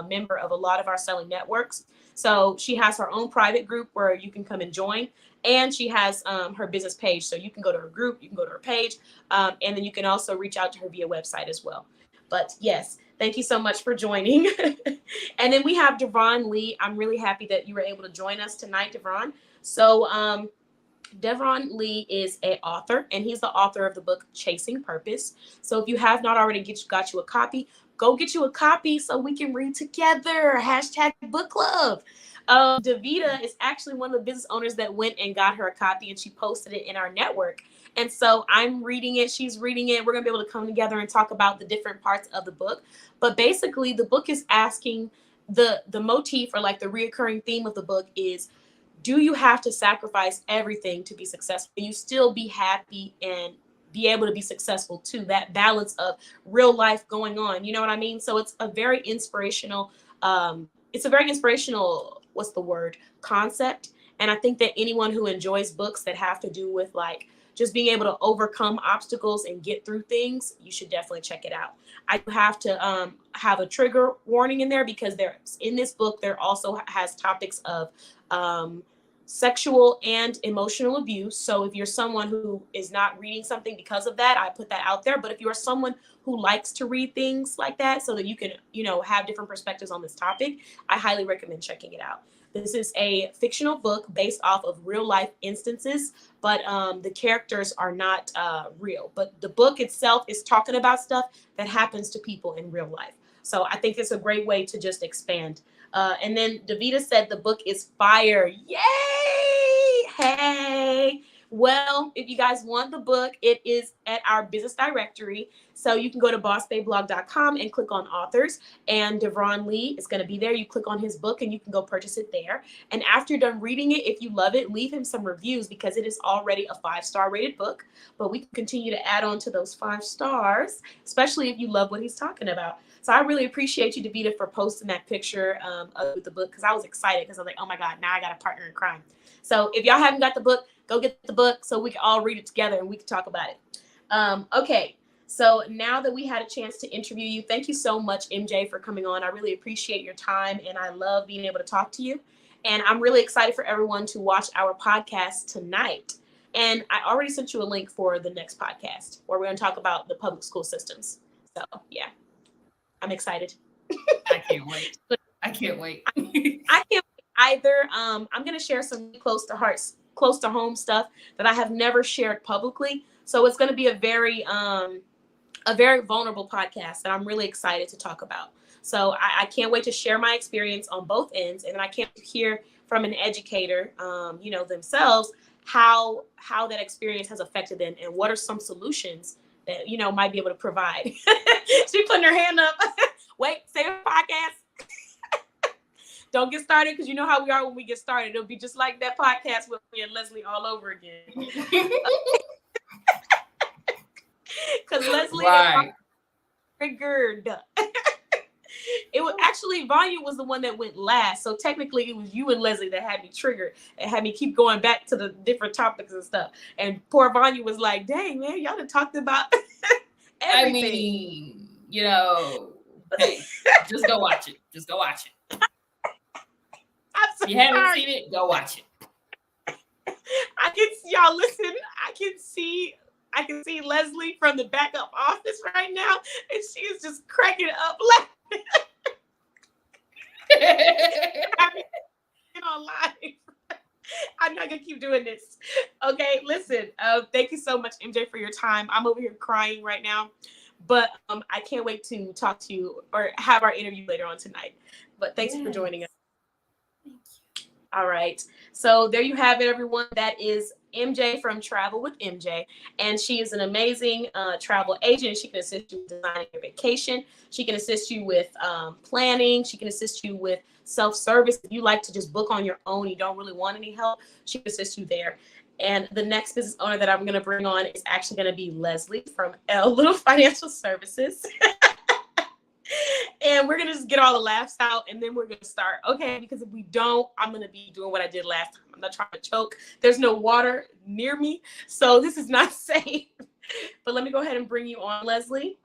member of a lot of our selling networks. So she has her own private group where you can come and join. And she has her business page. So you can go to her group, you can go to her page, and then you can also reach out to her via website as well. But yes, thank you so much for joining. And then we have Devron Lee. I'm really happy that you were able to join us tonight, Devron. So Devron Lee is an author, and he's the author of the book Chasing Purpose. So if you have not already got you a copy, go get you a copy so we can read together. #book club. Davita is actually one of the business owners that went and got her a copy, and she posted it in our network. And so I'm reading it. She's reading it. We're going to be able to come together and talk about the different parts of the book. But basically, the book is asking the motif, or like the reoccurring theme of the book is, do you have to sacrifice everything to be successful? Can you still be happy and be able to be successful too? That balance of real life going on. You know what I mean? So it's a very inspirational, concept. And I think that anyone who enjoys books that have to do with like just being able to overcome obstacles and get through things, you should definitely check it out. I have to have a trigger warning in there because in this book, there also has topics of sexual and emotional abuse. So if you're someone who is not reading something because of that, I put that out there. But if you're someone who likes to read things like that so that you can, have different perspectives on this topic, I highly recommend checking it out. This is a fictional book based off of real life instances, but the characters are not real. But the book itself is talking about stuff that happens to people in real life. So I think it's a great way to just expand. And then Davita said the book is fire. Yay! Hey! Well, if you guys want the book, it is at our business directory. So you can go to bossbayblog.com and click on authors. And Devron Lee is going to be there. You click on his book and you can go purchase it there. And after you're done reading it, if you love it, leave him some reviews because it is already a 5-star rated book. But we can continue to add on to those 5 stars, especially if you love what he's talking about. So I really appreciate you, Davita, for posting that picture of the book because I was excited because I was like, oh my God, now I got a partner in crime. So if y'all haven't got the book, go get the book so we can all read it together and we can talk about it. Okay, so now that we had a chance to interview you, thank you so much, MJ, for coming on. I really appreciate your time and I love being able to talk to you. And I'm really excited for everyone to watch our podcast tonight. And I already sent you a link for the next podcast where we're going to talk about the public school systems. So, yeah. I'm excited. I can't wait. I can't wait. I can't wait either. I'm going to share some close to home stuff that I have never shared publicly. So it's going to be a very vulnerable podcast that I'm really excited to talk about. So I can't wait to share my experience on both ends. And then I can't hear from an educator, themselves, how that experience has affected them and what are some solutions that, might be able to provide. She's putting her hand up. Wait, say the podcast. Don't get started because you know how we are when we get started. It'll be just like that podcast with me and Leslie all over again. Because Leslie right. triggered. It was actually Vanya was the one that went last. So technically it was you and Leslie that had me triggered and had me keep going back to the different topics and stuff. And poor Vanya was like, dang man, y'all done talked about everything. I mean, you know, hey, just go watch it. Just go watch it. I'm If you haven't seen it, go watch it. I can see y'all listen. I can see Leslie from the backup office right now, and she is just cracking up laughing. On live. I'm not gonna keep doing this. Okay, listen. Thank you so much, MJ, for your time. I'm over here crying right now, but I can't wait to talk to you or have our interview later on tonight. But thanks for joining us. Thank you. All right. So there you have it, everyone. That is MJ from Travel with MJ. And she is an amazing travel agent. She can assist you with designing your vacation. She can assist you with planning. She can assist you with self-service. If you like to just book on your own, you don't really want any help, she can assist you there. And the next business owner that I'm going to bring on is actually going to be Leslie from L Little Financial Services. And we're going to just get all the laughs out and then we're going to start. Okay, because if we don't, I'm going to be doing what I did last time. I'm not trying to choke. There's no water near me, so this is not safe. But let me go ahead and bring you on, Leslie.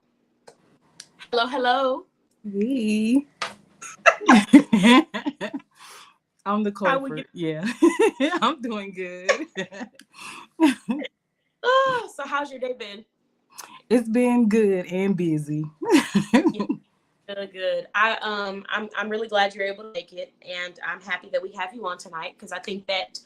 Hello, hello. Hey. I'm the culprit. Yeah. I'm doing good. Oh, so how's your day been? It's been good and busy. Good. I'm really glad you're able to make it, and I'm happy that we have you on tonight because I think that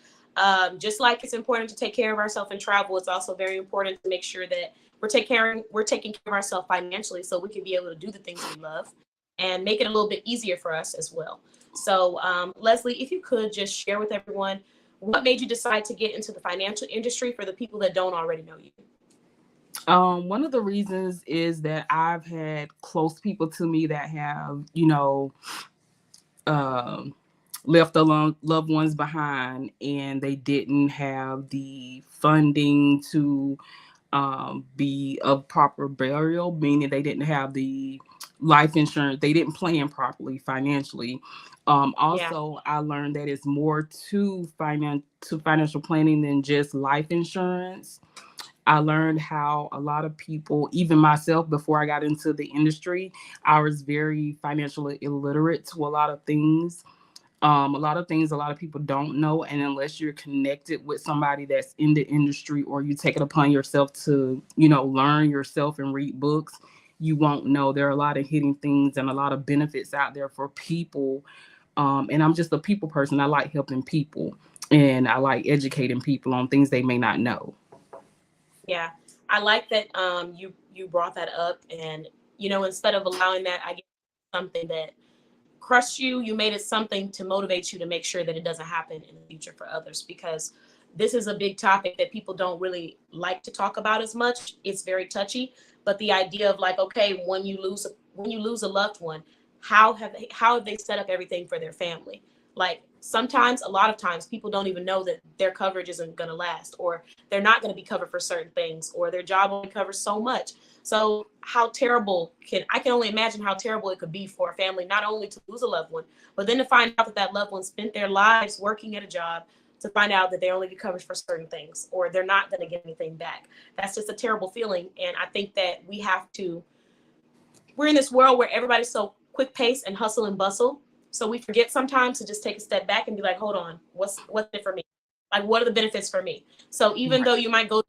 just like it's important to take care of ourselves in travel, it's also very important to make sure that we're taking care of ourselves financially so we can be able to do the things we love and make it a little bit easier for us as well. So Leslie, if you could just share with everyone what made you decide to get into the financial industry for the people that don't already know you. One of the reasons is that I've had close people to me that have, left alone loved ones behind, and they didn't have the funding to be of proper burial, meaning they didn't have the life insurance. They didn't plan properly financially. Also, I learned that it's more to financial planning than just life insurance. I learned how a lot of people, even myself, before I got into the industry, I was very financially illiterate to a lot of things. A lot of people don't know. And unless you're connected with somebody that's in the industry or you take it upon yourself to, learn yourself and read books, you won't know. There are a lot of hidden things and a lot of benefits out there for people. And I'm just a people person. I like helping people and I like educating people on things they may not know. Yeah, I like that you brought that up, and instead of allowing that, I guess something that crushed you, you made it something to motivate you to make sure that it doesn't happen in the future for others, because this is a big topic that people don't really like to talk about as much. It's very touchy, but the idea of like, okay, when you lose a loved one, how have they set up everything for their family? Like sometimes, a lot of times, people don't even know that their coverage isn't going to last, or they're not going to be covered for certain things, or their job only covers so much. So how terrible I can only imagine how terrible it could be for a family, not only to lose a loved one, but then to find out that loved one spent their lives working at a job, to find out that they only get coverage for certain things, or they're not going to get anything back. That's just a terrible feeling. And I think that we're in this world where everybody's so quick pace and hustle and bustle. So we forget sometimes to just take a step back and be like, hold on, what's it for me? Like, what are the benefits for me? So even though you might go,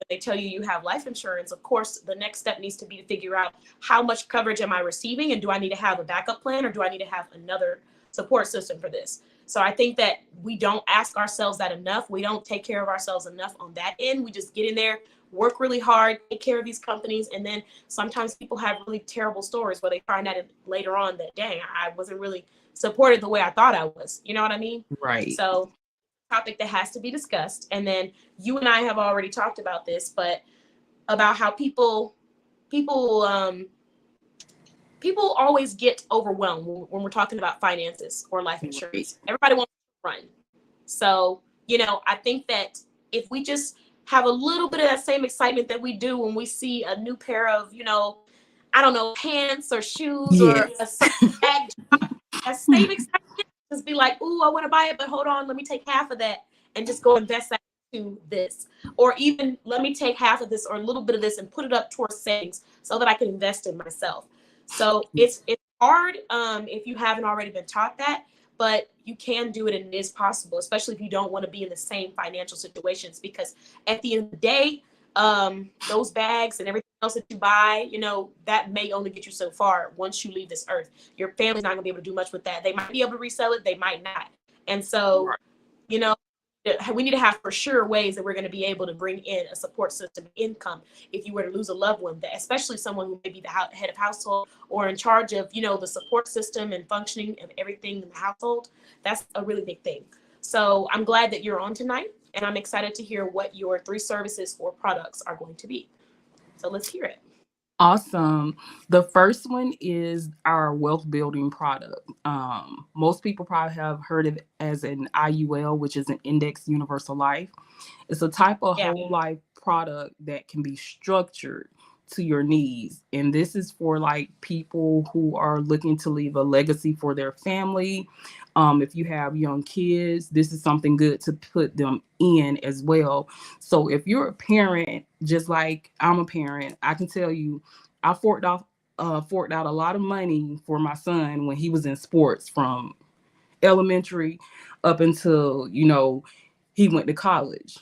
they tell you have life insurance, of course, the next step needs to be to figure out how much coverage am I receiving, and do I need to have a backup plan, or do I need to have another support system for this? So I think that we don't ask ourselves that enough. We don't take care of ourselves enough on that end. We just get in there, work really hard, take care of these companies, and then sometimes people have really terrible stories where they find out later on that, dang, I wasn't really supported the way I thought I was. You know what I mean? Right. So topic that has to be discussed. And then you and I have already talked about this, but about how people people always get overwhelmed when we're talking about finances or life insurance. Everybody wants to run. So, you know, I think that if we just have a little bit of that same excitement that we do when we see a new pair of, you know, I don't know, pants or shoes or a certain bag, that same excitement, just be like, ooh, I want to buy it, but hold on, let me take half of that and just go invest that into this. Or even let me take half of this or a little bit of this and put it up towards savings so that I can invest in myself. So it's hard if you haven't already been taught that, but you can do it and it is possible, especially if you don't want to be in the same financial situations, because at the end of the day, those bags and everything else that you buy, you know, that may only get you so far once you leave this earth. Your family's not gonna be able to do much with that. They might be able to resell it, they might not. And so, you know, we need to have for sure ways that we're going to be able to bring in a support system income if you were to lose a loved one, that especially someone who may be the head of household or in charge of, you know, the support system and functioning of everything in the household. That's a really big thing. So I'm glad that you're on tonight, and I'm excited to hear what your 3 services or products are going to be. So let's hear it. Awesome. The first one is our wealth building product. Most people probably have heard of it as an IUL, which is an Index Universal Life. It's a type of whole life product that can be structured to your needs. And this is for like people who are looking to leave a legacy for their family. If you have young kids, this is something good to put them in as well. So if you're a parent, just like I'm a parent, I can tell you, I forked out a lot of money for my son when he was in sports from elementary up until, you know, he went to college.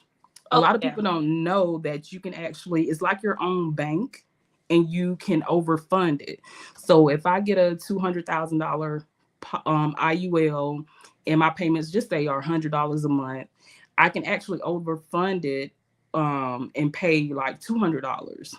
A lot of people don't know that you can actually, it's like your own bank and you can overfund it. So if I get a $200,000 IUL and my payments just say are $100 a month, I can actually overfund it and pay like $200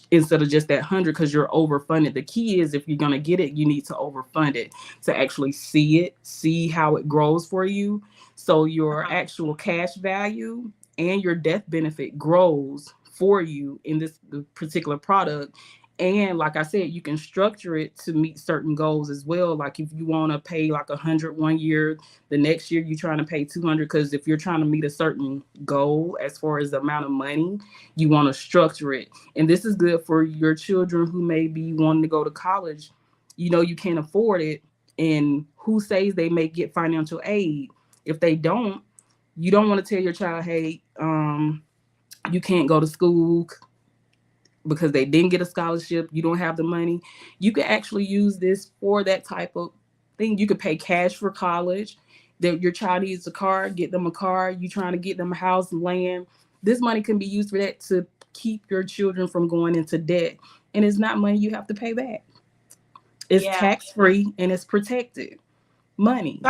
instead of just that 100 because you're overfunded. The key is if you're going to get it, you need to overfund it to actually see how it grows for you. So your actual cash value and your death benefit grows for you in this particular product. And like I said, you can structure it to meet certain goals as well. Like if you want to pay like 100 one year, the next year you're trying to pay 200, because if you're trying to meet a certain goal as far as the amount of money, you want to structure it. And this is good for your children who may be wanting to go to college. You know, you can't afford it. And who says they may get financial aid? If they don't, you don't want to tell your child, hey, you can't go to school because they didn't get a scholarship, you don't have the money. You could actually use this for that type of thing. You could pay cash for college. That your child needs a car, get them a car. You trying to get them a house and land. This money can be used for that, to keep your children from going into debt. And it's not money you have to pay back. It's tax-free and it's protected money.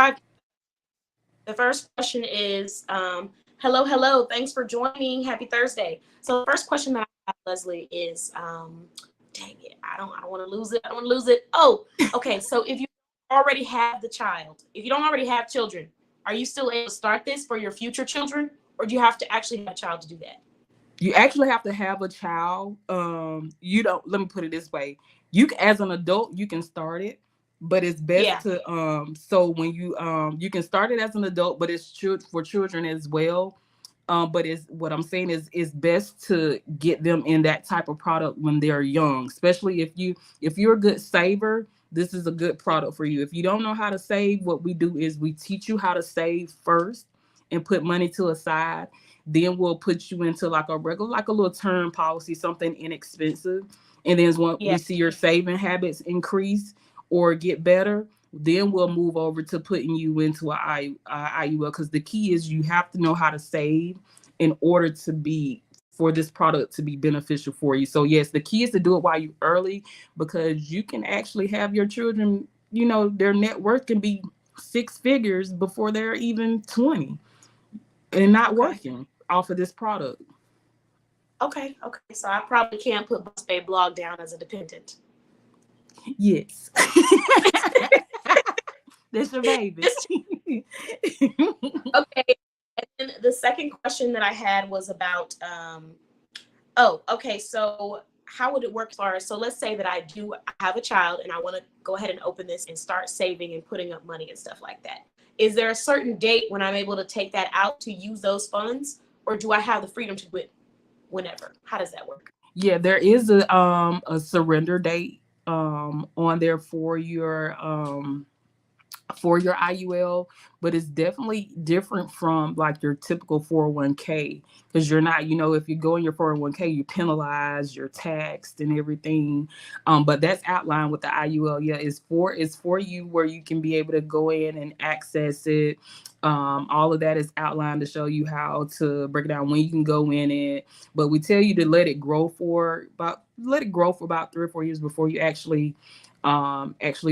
The first question is, hello, thanks for joining. Happy Thursday. So the first question that I have, Leslie, is, dang it, I don't want to lose it. Oh, okay. So if you already have the child, if you don't already have children, are you still able to start this for your future children, or do you have to actually have a child to do that? You actually have to have a child. You don't, let me put it this way. You, as an adult, you can start it, but it's best to, so when you can start it as an adult, but it's for children as well. But it's, what I'm saying is, it's best to get them in that type of product when they're young, especially if you're a good saver. This is a good product for you. If you don't know how to save, what we do is we teach you how to save first and put money to a side. Then we'll put you into like a regular, like a little term policy, something inexpensive. And then once we see your saving habits increase or get better, then we'll move over to putting you into a IUL, because the key is you have to know how to save in order for this product to be beneficial for you. So yes, the key is to do it while you're early, because you can actually have your children, you know, their net worth can be 6 figures before they're even 20 and not working off of this product. Okay. So I probably can't put Boss Babe Blog down as a dependent. Yes. That's your baby. Okay. And then the second question that I had was about, so how would it work as far as, so let's say that I have a child and I want to go ahead and open this and start saving and putting up money and stuff like that. Is there a certain date when I'm able to take that out to use those funds, or do I have the freedom to do it whenever? How does that work? Yeah, there is a surrender date on there for your IUL, but it's definitely different from like your typical 401k, because you're not, if you go in your 401k, you're penalized, you're taxed and everything. But that's outlined with the IUL. Yeah, it's for you, where you can be able to go in and access it. All of that is outlined to show you how to break it down, when you can go in it. But we tell you to let it grow for about 3 or 4 years before you actually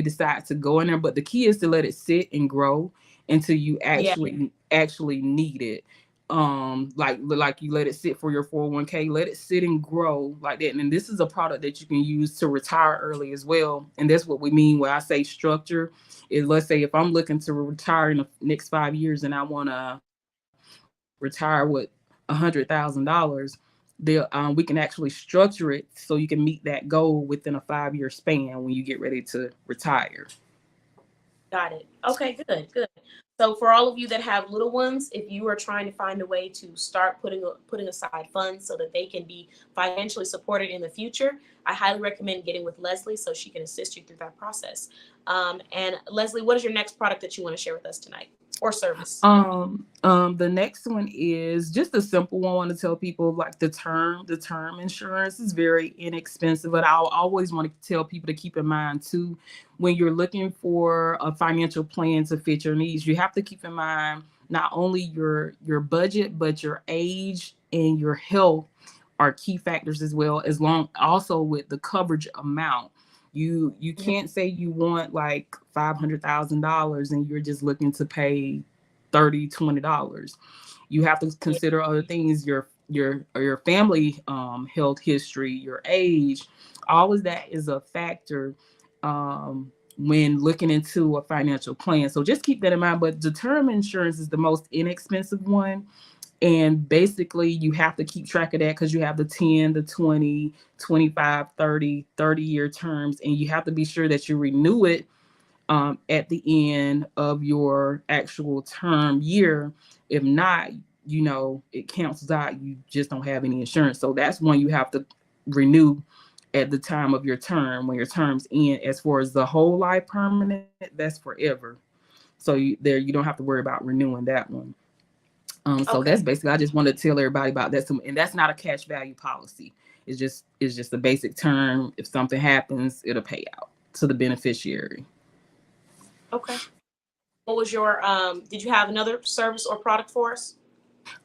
decide to go in there. But the key is to let it sit and grow until you actually need it. Like you let it sit for your 401k, let it sit and grow like that. And this is a product that you can use to retire early as well. And that's what we mean when I say structure. Is, let's say if I'm looking to retire in the next 5 years and I want to retire with $100,000, we can actually structure it so you can meet that goal within a 5-year span when you get ready to retire. Got it. Okay, good. So for all of you that have little ones, if you are trying to find a way to start putting aside funds so that they can be financially supported in the future, I highly recommend getting with Leslie so she can assist you through that process. And Leslie, what is your next product that you want to share with us tonight, or service? The next one is just a simple one. I want to tell people, like, the term insurance is very inexpensive, but I always want to tell people to keep in mind too, when you're looking for a financial plan to fit your needs, you have to keep in mind not only your budget, but your age and your health are key factors as well, also with the coverage amount. You can't say you want like $500,000 and you're just looking to pay $20. You have to consider other things, your family health history, your age. All of that is a factor when looking into a financial plan. So just keep that in mind. But the term insurance is the most inexpensive one. And basically, you have to keep track of that because you have the 10, the 20, 25, 30-year terms. And you have to be sure that you renew it at the end of your actual term year. If not, it cancels out. You just don't have any insurance. So that's one you have to renew at the time of your term, when your terms end. As far as the whole life permanent, that's forever. So you don't have to worry about renewing that one. So that's basically, I just want to tell everybody about that. And that's not a cash value policy. It's just a basic term. If something happens, it'll pay out to the beneficiary. Okay. What was your, did you have another service or product for us?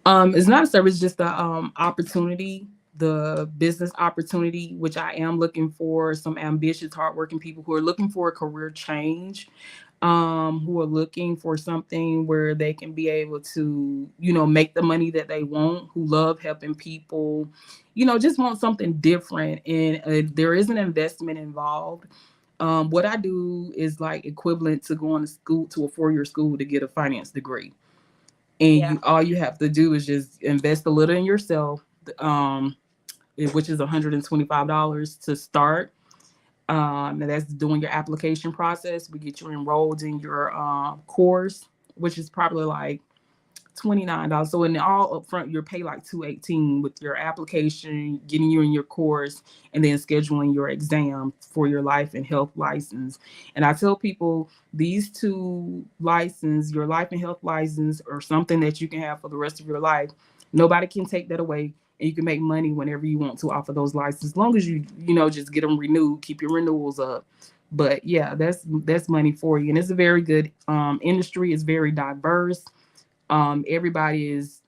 It's not a service, just the opportunity, the business opportunity, which I am looking for some ambitious, hardworking people who are looking for a career change, who are looking for something where they can be able to, make the money that they want, who love helping people, just want something different. And there is an investment involved. What I do is like equivalent to going to school, to a 4-year school to get a finance degree. And all you have to do is just invest a little in yourself, which is $125 to start. And that's doing your application process. We get you enrolled in your course, which is probably like $29. So in all upfront, you're paid like $218 with your application, getting you in your course, and then scheduling your exam for your life and health license. And I tell people these two licenses, your life and health license, are something that you can have for the rest of your life. Nobody can take that away. And you can make money whenever you want to off of those licenses, as long as you just get them renewed, keep your renewals up. But yeah, that's money for you. And it's a very good industry. It's very diverse. Everybody is,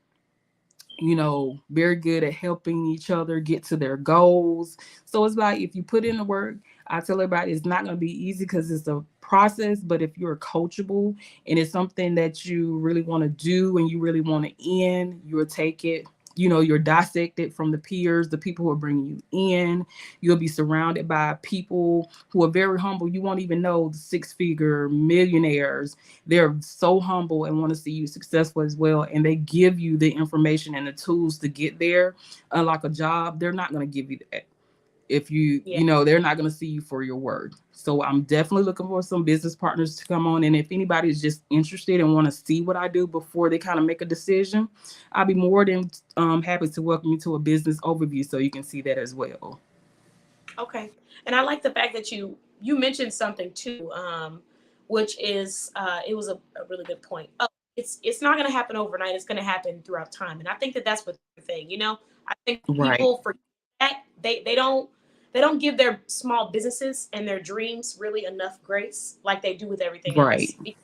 very good at helping each other get to their goals. So it's like, if you put in the work, I tell everybody it's not going to be easy because it's a process, but if you're coachable and it's something that you really want to do and you really want to end, you'll take it. You're dissected from the peers, the people who are bringing you in. You'll be surrounded by people who are very humble. You won't even know the 6-figure millionaires. They're so humble and want to see you successful as well. And they give you the information and the tools to get there. Unlike a job, they're not going to give you that. If you, Yeah. you know, they're not going to see you for your word. So I'm definitely looking for some business partners to come on. And if anybody is just interested and want to see what I do before they kind of make a decision, I'll be more than happy to welcome you to a business overview so you can see that as well. Okay. And I like the fact that you mentioned something too, which is it was a really good point. It's not going to happen overnight. It's going to happen throughout time, and I think that that's what the thing. You know, I think Right. people forget that they don't give their small businesses and their dreams really enough grace like they do with everything Right. else. Because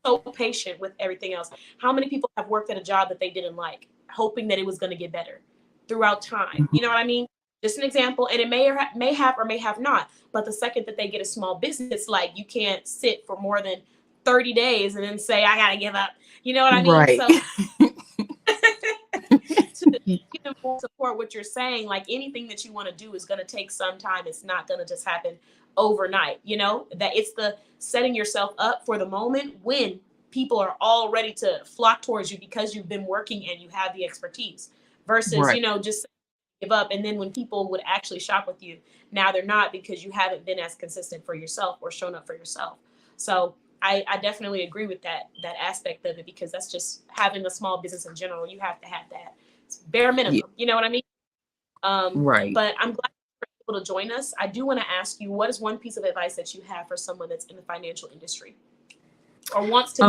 they're so patient with everything else. How many people have worked at a job that they didn't like, hoping that it was going to get better throughout time? You know what I mean? Just an example, and it may have or may have not. But the second that they get a small business, like you can't sit for more than 30 days and then say, I gotta give up. You know what I mean? Right. So to even more support what you're saying, like anything that you want to do is gonna take some time. It's not gonna just happen overnight, you know, that it's the setting yourself up for the moment when people are all ready to flock towards you because you've been working and you have the expertise versus, Right. you know, just give up. And then when people would actually shop with you, now they're not because you haven't been as consistent for yourself or shown up for yourself. So I definitely agree with that aspect of it, because that's just having a small business in general. You have to have that. It's bare minimum. Yeah. You know what I mean? Right. But I'm glad you're able to join us. I do want to ask you, what is one piece of advice that you have for someone that's in the financial industry or wants to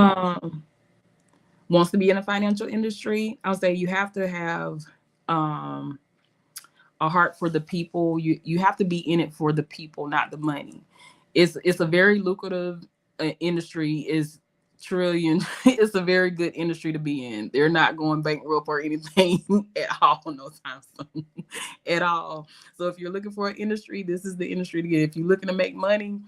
be in the financial industry? I'll say you have to have a heart for the people. You have to be in it for the people, not the money. It's a very lucrative industry. Is trillion. It's a very good industry to be in. They're not going bankrupt or anything at all, no time soon, at all. So if you're looking for an industry, this is the industry to get. If you're looking to make money,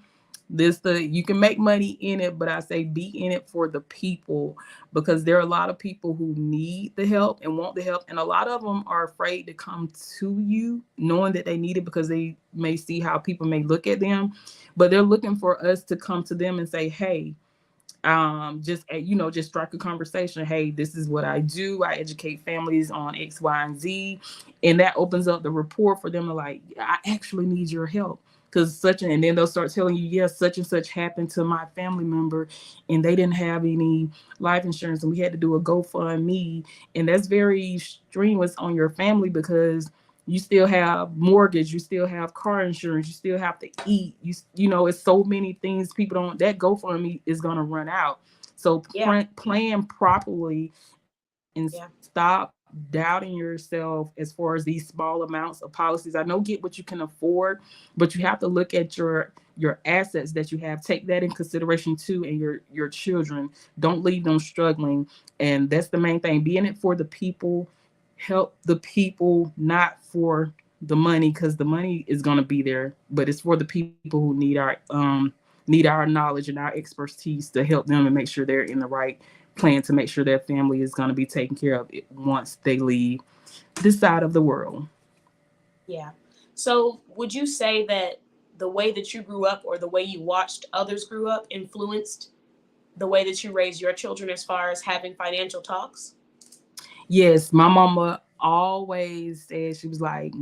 you can make money in it, but I say be in it for the people, because there are a lot of people who need the help and want the help, and a lot of them are afraid to come to you knowing that they need it because they may see how people may look at them, but they're looking for us to come to them and say, hey, just strike a conversation. Hey, this is what I do. I educate families on X, Y, and Z, and that opens up the rapport for them to like, I actually need your help. Because and then they'll start telling you, yes, such and such happened to my family member and they didn't have any life insurance and we had to do a GoFundMe. And that's very strenuous on your family because you still have mortgage, you still have car insurance, you still have to eat. You know, it's so many things people don't, that GoFundMe is going to run out. So plan properly and stop doubting yourself as far as these small amounts of policies. I know get what you can afford, but you have to look at your assets that you have. Take that in consideration too, and your children. Don't leave them struggling. And that's the main thing. Be in it for the people, help the people, not for the money, because the money is going to be there, but it's for the people who need our knowledge and our expertise to help them and make sure they're in the right plan to make sure their family is going to be taken care of once they leave this side of the world. Yeah. So would you say that the way that you grew up or the way you watched others grew up influenced the way that you raised your children as far as having financial talks? Yes, my mama always said, she was like,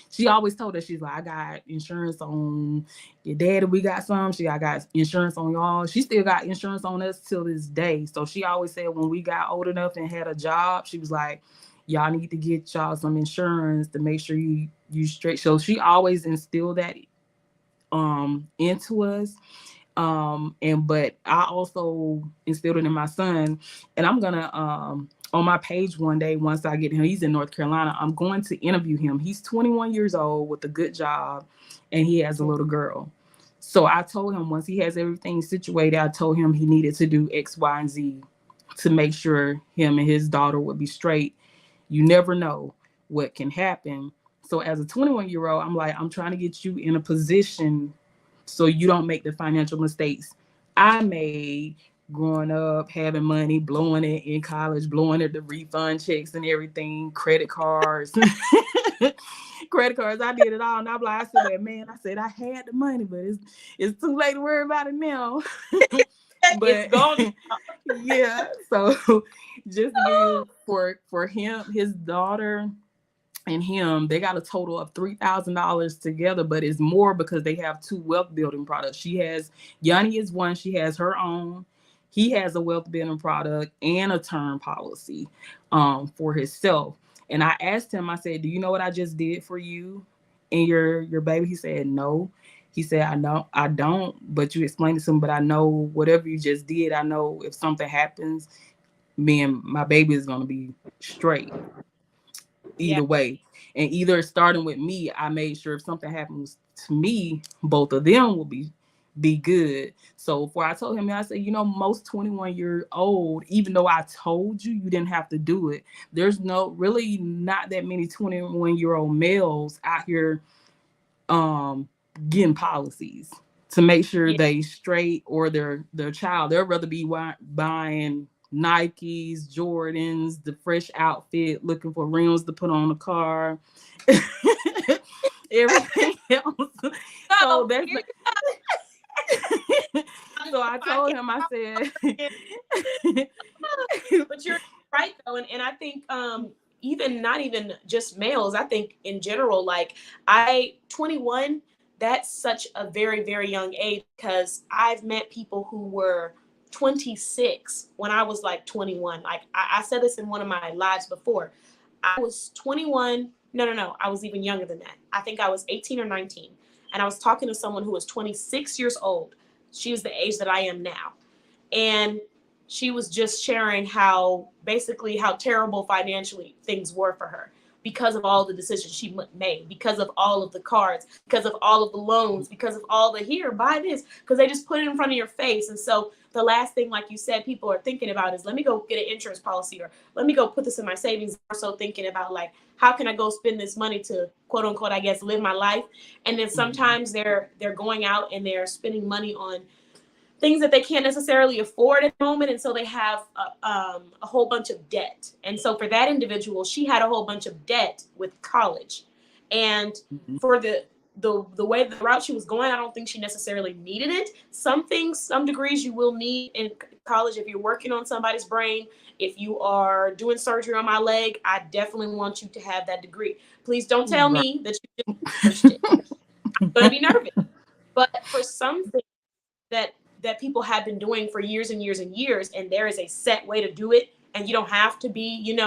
she always told us, she's like, I got insurance on your daddy, we got some, I got insurance on y'all. She still got insurance on us till this day. So she always said when we got old enough and had a job, she was like, y'all need to get y'all some insurance to make sure you straight. So she always instilled that into us. But I also instilled it in my son, and I'm gonna on my page one day, once I get him, he's in North Carolina, I'm going to interview him. He's 21 years old with a good job, and he has a little girl. So I told him once he has everything situated, I told him he needed to do X, Y, and Z to make sure him and his daughter would be straight. You never know what can happen. So as a 21-year-old, I'm like, I'm trying to get you in a position so you don't make the financial mistakes I made growing up, having money, blowing it in college, blowing it the refund checks and everything, credit cards. Credit cards, I did it all. And I'm like, I said I had the money, but it's too late to worry about it now. But it's gone. Yeah. So just for him, his daughter, and him, they got a total of $3,000 together, but it's more because they have 2 wealth building products. Yanni is one, she has her own. He has a wealth building product and a term policy for himself. And I asked him, I said, do you know what I just did for you and your baby? He said, no. He said, I don't, but you explained it to him, but I know whatever you just did, I know if something happens, me and my baby is going to be straight either way. And either starting with me, I made sure if something happens to me, both of them will be good. So before I told him, I said, most 21-year-old, even though I told you didn't have to do it, there's really not that many 21-year-old males out here getting policies to make sure they straight or their child. They'll rather be buying Nikes, Jordans, the fresh outfit, looking for rims to put on the car, everything else. So that's so I told him, I said, but you're right though, and I think even not even just males, I think in general, like 21, that's such a very, very young age, because I've met people who were 26 when I was like 21. Like I said this in one of my lives before. I was 21. No. I was even younger than that. I think I was 18 or 19. And I was talking to someone who was 26 years old. She was the age that I am now. And she was just sharing how terrible financially things were for her because of all the decisions she made, because of all of the cards, because of all of the loans, because of all the here, buy this, because they just put it in front of your face. And so the last thing, like you said, people are thinking about is, let me go get an insurance policy, or let me go put this in my savings. They're also thinking about, like, how can I go spend this money to, quote unquote, I guess, live my life. And then sometimes they're going out and they're spending money on things that they can't necessarily afford at the moment. And so they have a whole bunch of debt. And so for that individual, she had a whole bunch of debt with college. And for the way the route she was going, I don't think she necessarily needed it. Some things, some degrees you will need in college. If you're working on somebody's brain, if you are doing surgery on my leg, I definitely want you to have that degree. Please don't tell me that you just it. I'm going to be nervous. But for some things that people have been doing for years and years and years, and there is a set way to do it, and you don't have to be,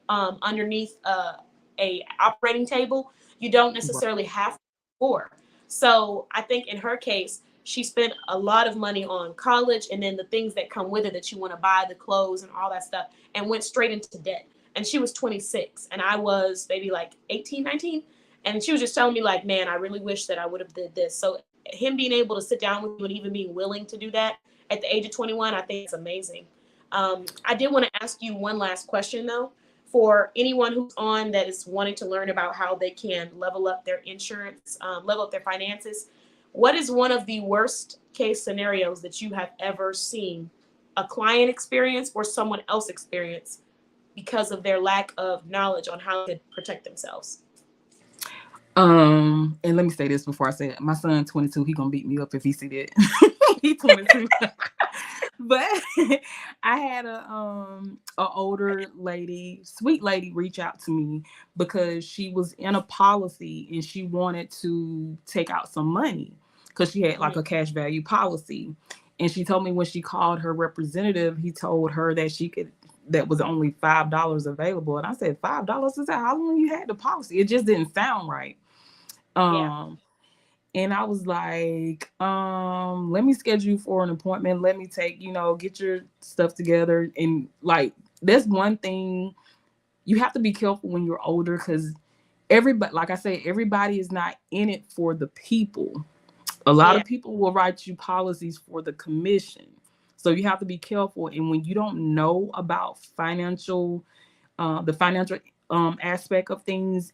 underneath a operating table. You don't necessarily have to afford. So I think in her case, she spent a lot of money on college, and then the things that come with it that you want to buy, the clothes and all that stuff, and went straight into debt. And she was 26, and I was maybe like 18, 19. And she was just telling me, like, man, I really wish that I would have did this. So him being able to sit down with you and even being willing to do that at the age of 21, I think it's amazing. I did want to ask you one last question, though, for anyone who's on that is wanting to learn about how they can level up their insurance, level up their finances. What is one of the worst case scenarios that you have ever seen a client experience or someone else experience because of their lack of knowledge on how to protect themselves? And let me say this before I say it. My son, 22, he gonna beat me up if he see that. He's 22. But I had a older lady, sweet lady, reach out to me because she was in a policy and she wanted to take out some money because she had like a cash value policy. And she told me when she called her representative, he told her that that was only $5 available. And I said, $5? Is that how long you had the policy? It just didn't sound right. And I was like, let me schedule you for an appointment. Let me get your stuff together. And like, that's one thing you have to be careful when you're older, because everybody, like I said, everybody is not in it for the people. A lot of people will write you policies for the commission. So you have to be careful. And when you don't know about the financial aspect of things,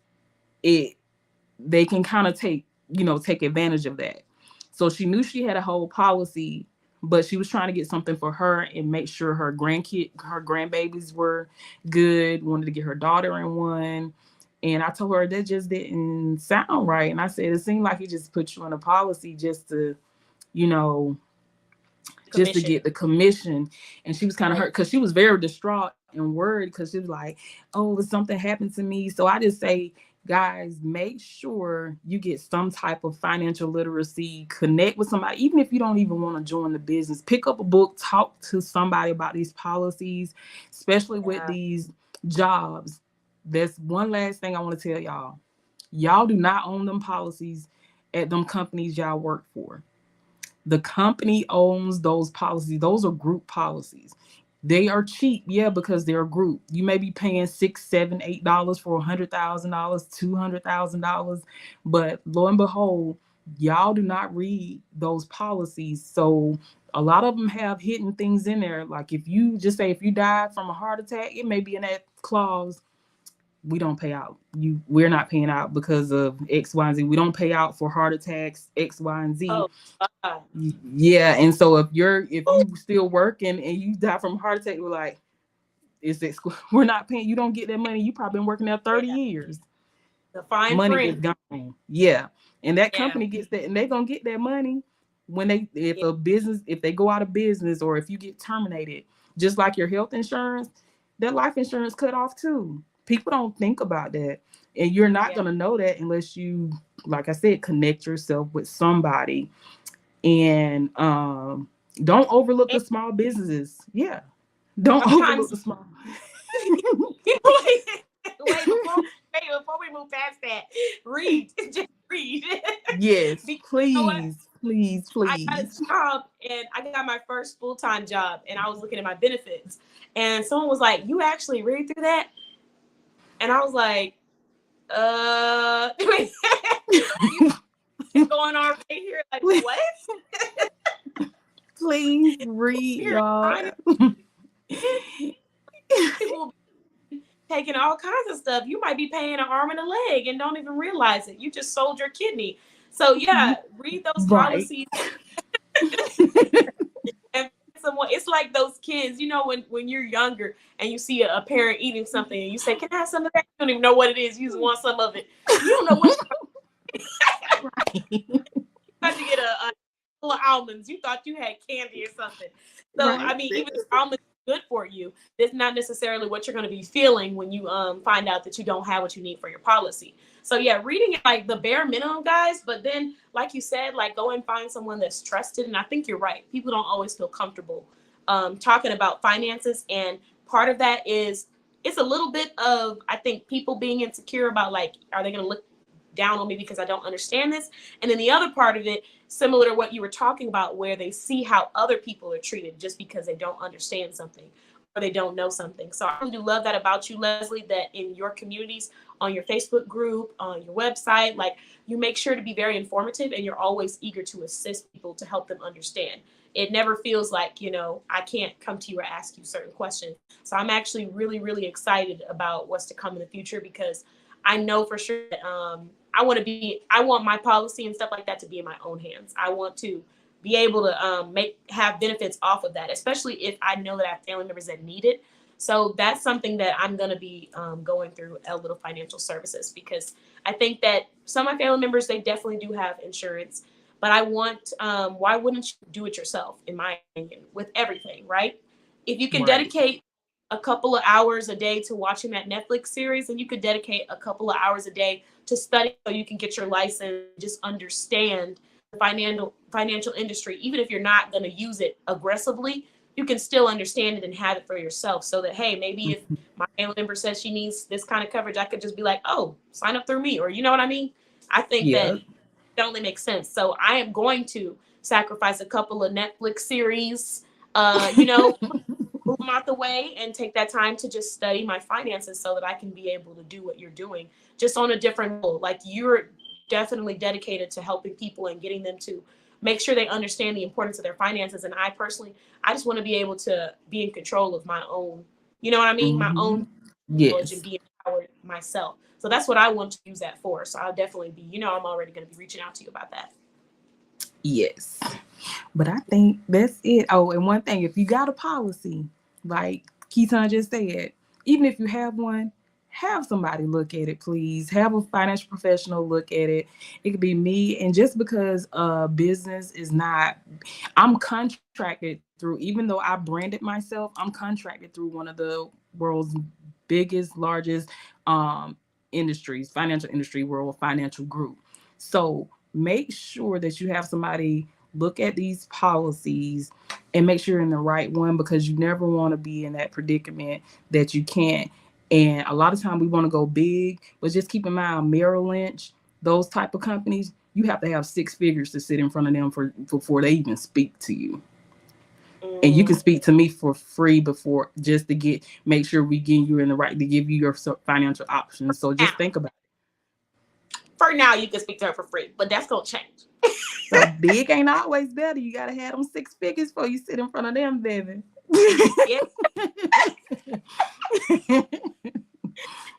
they can kind of take advantage of that. So she knew she had a whole policy, but she was trying to get something for her and make sure her grandbabies were good, wanted to get her daughter in one. And I told her that just didn't sound right. And I said, it seemed like he just put you on a policy just to, just to get the commission. And she was kind of hurt because she was very distraught and worried because she was like, oh, if something happened to me. So I just say, guys, make sure you get some type of financial literacy, connect with somebody, even if you don't even want to join the business, pick up a book, talk to somebody about these policies, especially with these jobs. There's one last thing I want to tell y'all. Y'all do not own them policies at them companies y'all work for. The company owns those policies. Those are group policies. They are cheap, yeah, because they're a group. You may be paying $6, $7, $8 for $100,000, $200,000, but lo and behold, y'all do not read those policies. So a lot of them have hidden things in there. Like if you just say if you died from a heart attack, it may be in that clause. We don't pay out. We're not paying out because of X, Y, and Z. We don't pay out for heart attacks, X, Y, and Z. Oh, God. Yeah, and so if you still working and you die from a heart attack, we're like, we're not paying. You don't get that money. You probably been working there 30 years. The fine money print is gone. Yeah, and that company gets that, and they're gonna get that money when if they go out of business or if you get terminated. Just like your health insurance, that life insurance cut off too. People don't think about that, and you're not gonna know that unless you, like I said, connect yourself with somebody. And don't overlook the small businesses. Yeah, don't overlook the small. Wait, before we move past that, read. Just read. Yes, please. I got a job and I got my first full-time job and I was looking at my benefits and someone was like, "You actually read through that?" And I was like, what's going on right here? Like, what? Please read, y'all. People taking all kinds of stuff. You might be paying an arm and a leg and don't even realize it. You just sold your kidney. So yeah, read those policies. And it's like those kids, when you're younger and you see a parent eating something and you say, "Can I have some of that?" You don't even know what it is. You just want some of it. You don't know what. You had to get a full of almonds. You thought you had candy or something. So I mean, even if almonds are good for you, that's not necessarily what you're going to be feeling when you find out that you don't have what you need for your policy. So yeah, reading it like the bare minimum, guys. But then, like you said, like go and find someone that's trusted. And I think you're right. People don't always feel comfortable talking about finances, and part of that is it's a little bit of, I think, people being insecure about like, are they going to look down on me because I don't understand this? And then the other part of it, similar to what you were talking about, where they see how other people are treated just because they don't understand something or they don't know something. So I really do love that about you, Leslie, that in your communities, on your Facebook group, on your website, like you make sure to be very informative and you're always eager to assist people to help them understand. It never feels like, I can't come to you or ask you certain questions. So I'm actually really, really excited about what's to come in the future, because I know for sure that I want my policy and stuff like that to be in my own hands. I want to be able to have benefits off of that, especially if I know that I have family members that need it. So that's something that I'm going to be going through L Little Financial Services, because I think that some of my family members, they definitely do have insurance, but I want, why wouldn't you do it yourself, in my opinion, with everything, right? If you can dedicate a couple of hours a day to watching that Netflix series, and you could dedicate a couple of hours a day to study so you can get your license, just understand the financial industry. Even if you're not going to use it aggressively, you can still understand it and have it for yourself, so that, hey, maybe if my family member says she needs this kind of coverage, I could just be like, oh, sign up through me, or you know what I mean? I think that it only makes sense. So I am going to sacrifice a couple of Netflix series, move them out the way and take that time to just study my finances so that I can be able to do what you're doing, just on a different level. Like, you're definitely dedicated to helping people and getting them to make sure they understand the importance of their finances. And I personally, I just want to be able to be in control of my own, you know what I mean? My own knowledge and be empowered myself. So that's what I want to use that for. So I'll definitely be, I'm already going to be reaching out to you about that. Yes. But I think that's it. Oh, and one thing, if you got a policy, like Keaton just said, even if you have one, have somebody look at it, please. Have a financial professional look at it. It could be me. And just because business is not, I'm contracted through, even though I branded myself, I'm contracted through one of the world's biggest, largest industries, financial industry, World Financial Group. So make sure that you have somebody look at these policies and make sure you're in the right one, because you never want to be in that predicament that you can't. And a lot of time we want to go big, but just keep in mind Merrill Lynch, those type of companies, you have to have six figures to sit in front of them before they even speak to you. And you can speak to me for free before, just to make sure we get you in the right to give you your financial options. So just think about it. For now, you can speak to her for free, but that's gonna change. So big ain't always better. You gotta have them six figures before you sit in front of them, baby. Yeah.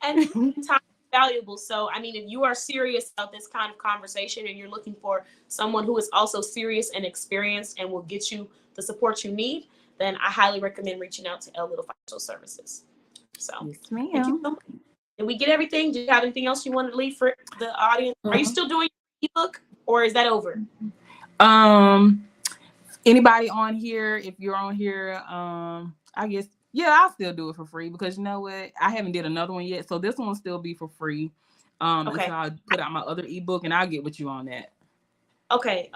And time is valuable. So I mean, if you are serious about this kind of conversation and you're looking for someone who is also serious and experienced and will get you the support you need, then I highly recommend reaching out to L Little Financial Services. So Yes, ma'am. thank you so much. Did we get everything? Do you have anything else you wanted to leave for the audience? Are you still doing your ebook, or is that over? Anybody on here, if you're on here, I guess, yeah, I'll still do it for free, because you know what? I haven't did another one yet. So this one will still be for free. Okay. So I'll put out my other ebook and I'll get with you on that. Okay.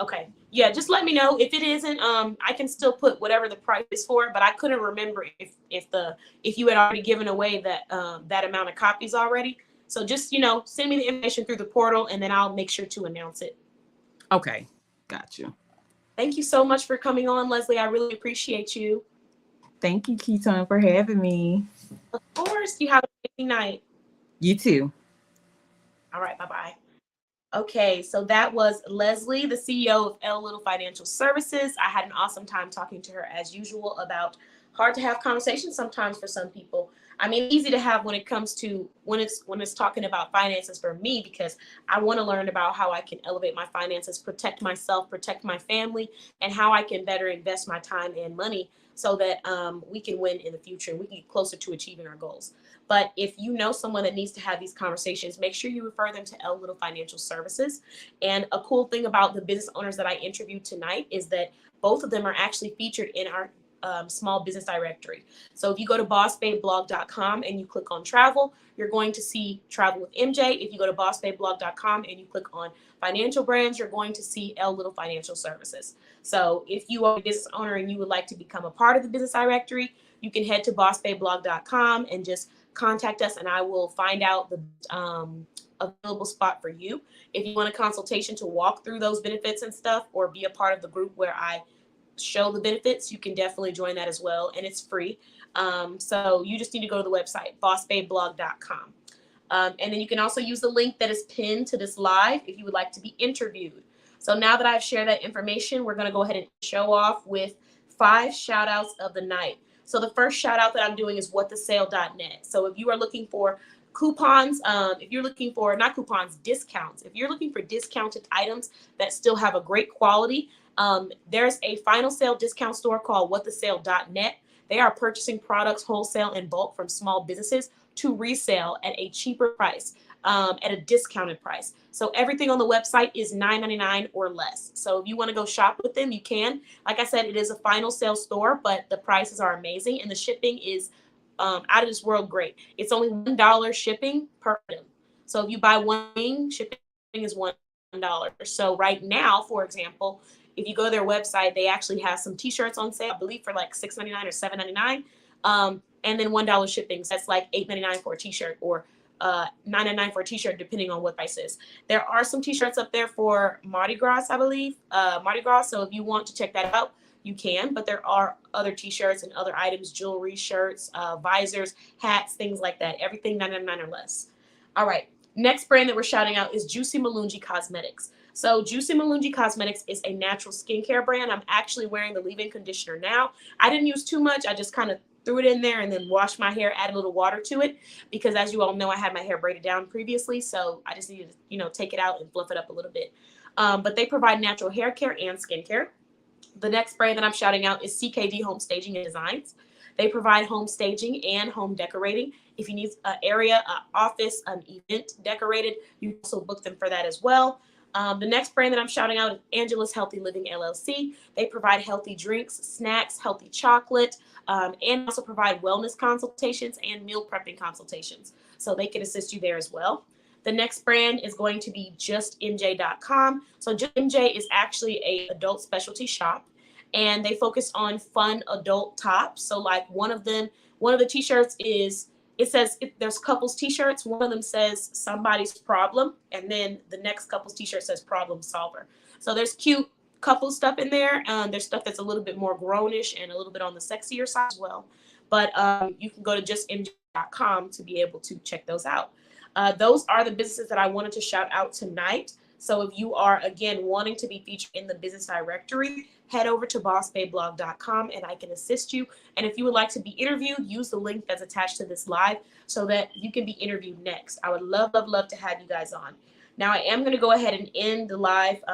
Yeah, just let me know. If it isn't, I can still put whatever the price is for it, but I couldn't remember if you had already given away that amount of copies already. So just, send me the information through the portal and then I'll make sure to announce it. Okay. Got you. Thank you so much for coming on, Leslie. I really appreciate you. Thank you, Keaton, for having me. Of course. You have a great night. You too. All right. Bye-bye. Okay, so that was Leslie, the CEO of L Little Financial Services. I had an awesome time talking to her, as usual, about hard to have conversations sometimes for some people. I mean, easy to have when it comes to when it's talking about finances for me, because I want to learn about how I can elevate my finances, protect myself, protect my family, and how I can better invest my time and money so that we can win in the future and we can get closer to achieving our goals. But if you know someone that needs to have these conversations, make sure you refer them to L Little Financial Services. And a cool thing about the business owners that I interviewed tonight is that both of them are actually featured in our small business directory. So if you go to bossbabeblog.com and you click on travel, you're going to see Travel with MJ. If you go to bossbabeblog.com and you click on financial brands, you're going to see L Little Financial Services. So if you are a business owner and you would like to become a part of the business directory, you can head to bossbabeblog.com and just contact us and I will find out the available spot for you. If you want a consultation to walk through those benefits and stuff, or be a part of the group where I show the benefits, you can definitely join that as well, and it's free. So you just need to go to the website, bossbabeblog.com. And then you can also use the link that is pinned to this live if you would like to be interviewed. So now that I've shared that information, we're going to go ahead and show off with 5 shout outs of the night. So the first shout out that I'm doing is whatthesale.net. So if you are looking for coupons, if you're looking for, not coupons, discounts, if you're looking for discounted items that still have a great quality, there's a final sale discount store called whatthesale.net. They are purchasing products wholesale and bulk from small businesses to resale at a cheaper price, at a discounted price. So everything on the website is $9.99 or less. So if you want to go shop with them, you can. Like I said, it is a final sale store, but the prices are amazing and the shipping is out of this world great. It's only $1 shipping per item. So if you buy one thing, shipping is $1. So right now, for example, if you go to their website, they actually have some t-shirts on sale, I believe for like $6.99 or $7.99. And then $1 shipping. So that's like $8.99 for a t-shirt, or $9.99 for a t-shirt, depending on what price is. There are some t-shirts up there for Mardi Gras, I believe. Mardi Gras. So if you want to check that out, you can. But there are other t-shirts and other items, jewelry, shirts, visors, hats, things like that. Everything $9.99 or less. All right. Next brand that we're shouting out is Juicy Malungi Cosmetics. So Juicy Malungi Cosmetics is a natural skincare brand. I'm actually wearing the leave-in conditioner now. I didn't use too much. I just kind of threw it in there and then washed my hair, added a little water to it, because as you all know, I had my hair braided down previously. So I just needed to, take it out and fluff it up a little bit. But they provide natural hair care and skincare. The next brand that I'm shouting out is CKD Home Staging and Designs. They provide home staging and home decorating. If you need an area, an office, an event decorated, you also book them for that as well. The next brand that I'm shouting out is Angela's Healthy Living LLC. They provide healthy drinks, snacks, healthy chocolate, and also provide wellness consultations and meal prepping consultations. so they can assist you there as well. The next brand is going to be justmj.com. So Just MJ is actually a adult specialty shop, and they focus on fun adult tops. So like one of the t-shirts is, it says, there's couples t-shirts. One of them says somebody's problem, and then the next couples t-shirt says problem solver. So there's cute couple stuff in there. There's stuff that's a little bit more grownish and a little bit on the sexier side as well. But you can go to justmj.com to be able to check those out. Those are the businesses that I wanted to shout out tonight. So if you are, again, wanting to be featured in the business directory, head over to bossbabeblog.com and I can assist you. And if you would like to be interviewed, use the link that's attached to this live so that you can be interviewed next. I would love, love, love to have you guys on. Now I am going to go ahead and end the live.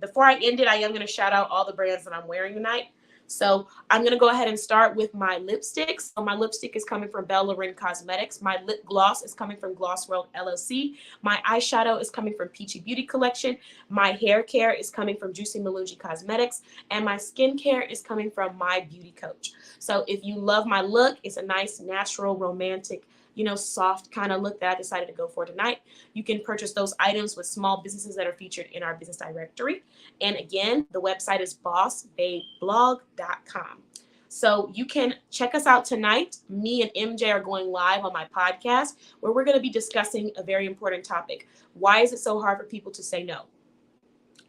Before I end it, I am going to shout out all the brands that I'm wearing tonight. So I'm going to go ahead and start with my lipsticks. So my lipstick is coming from Bella Loren Cosmetics. My lip gloss is coming from Gloss World LLC. My eyeshadow is coming from Peachy Beauty Collection. My hair care is coming from Juicy Malungi Cosmetics. And my skincare is coming from My Beauty Coach. So if you love my look, it's a nice, natural, romantic, soft kind of look that I decided to go for tonight. You can purchase those items with small businesses that are featured in our business directory. And again, the website is bossbabeblog.com. So you can check us out tonight. Me and MJ are going live on my podcast where we're going to be discussing a very important topic. Why is it so hard for people to say no?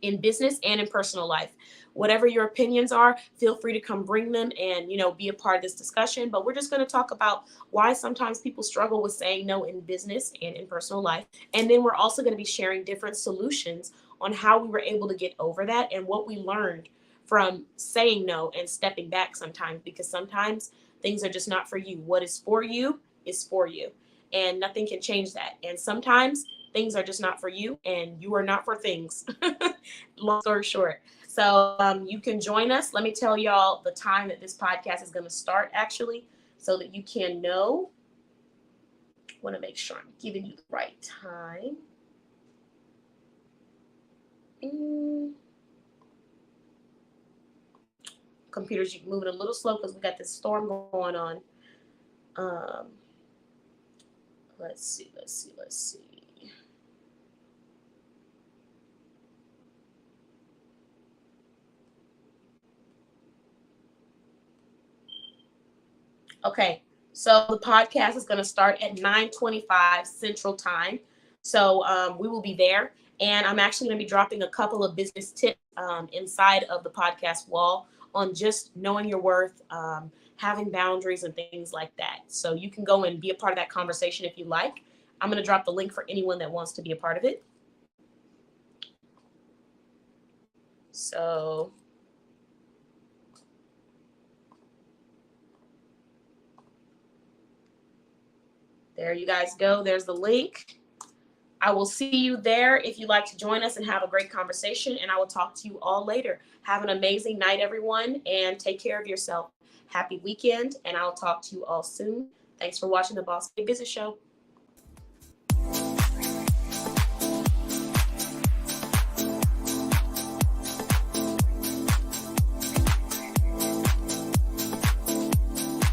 In business and in personal life. Whatever your opinions are, feel free to come bring them and, be a part of this discussion. But we're just going to talk about why sometimes people struggle with saying no in business and in personal life. And then we're also going to be sharing different solutions on how we were able to get over that and what we learned from saying no and stepping back sometimes, because sometimes things are just not for you. What is for you is for you, and nothing can change that. And sometimes things are just not for you and you are not for things. Long story short. So you can join us. Let me tell y'all the time that this podcast is going to start, actually, so that you can know. I want to make sure I'm giving you the right time. Computers, you're moving a little slow because we got this storm going on. Let's see. Okay, so the podcast is going to start at 9:25 Central Time. So we will be there. And I'm actually going to be dropping a couple of business tips inside of the podcast wall on just knowing your worth, having boundaries and things like that. So you can go and be a part of that conversation if you like. I'm going to drop the link for anyone that wants to be a part of it. So there you guys go. There's the link. I will see you there if you'd like to join us and have a great conversation. And I will talk to you all later. Have an amazing night, everyone, and take care of yourself. Happy weekend, and I'll talk to you all soon. Thanks for watching the Boss Babe Business Show.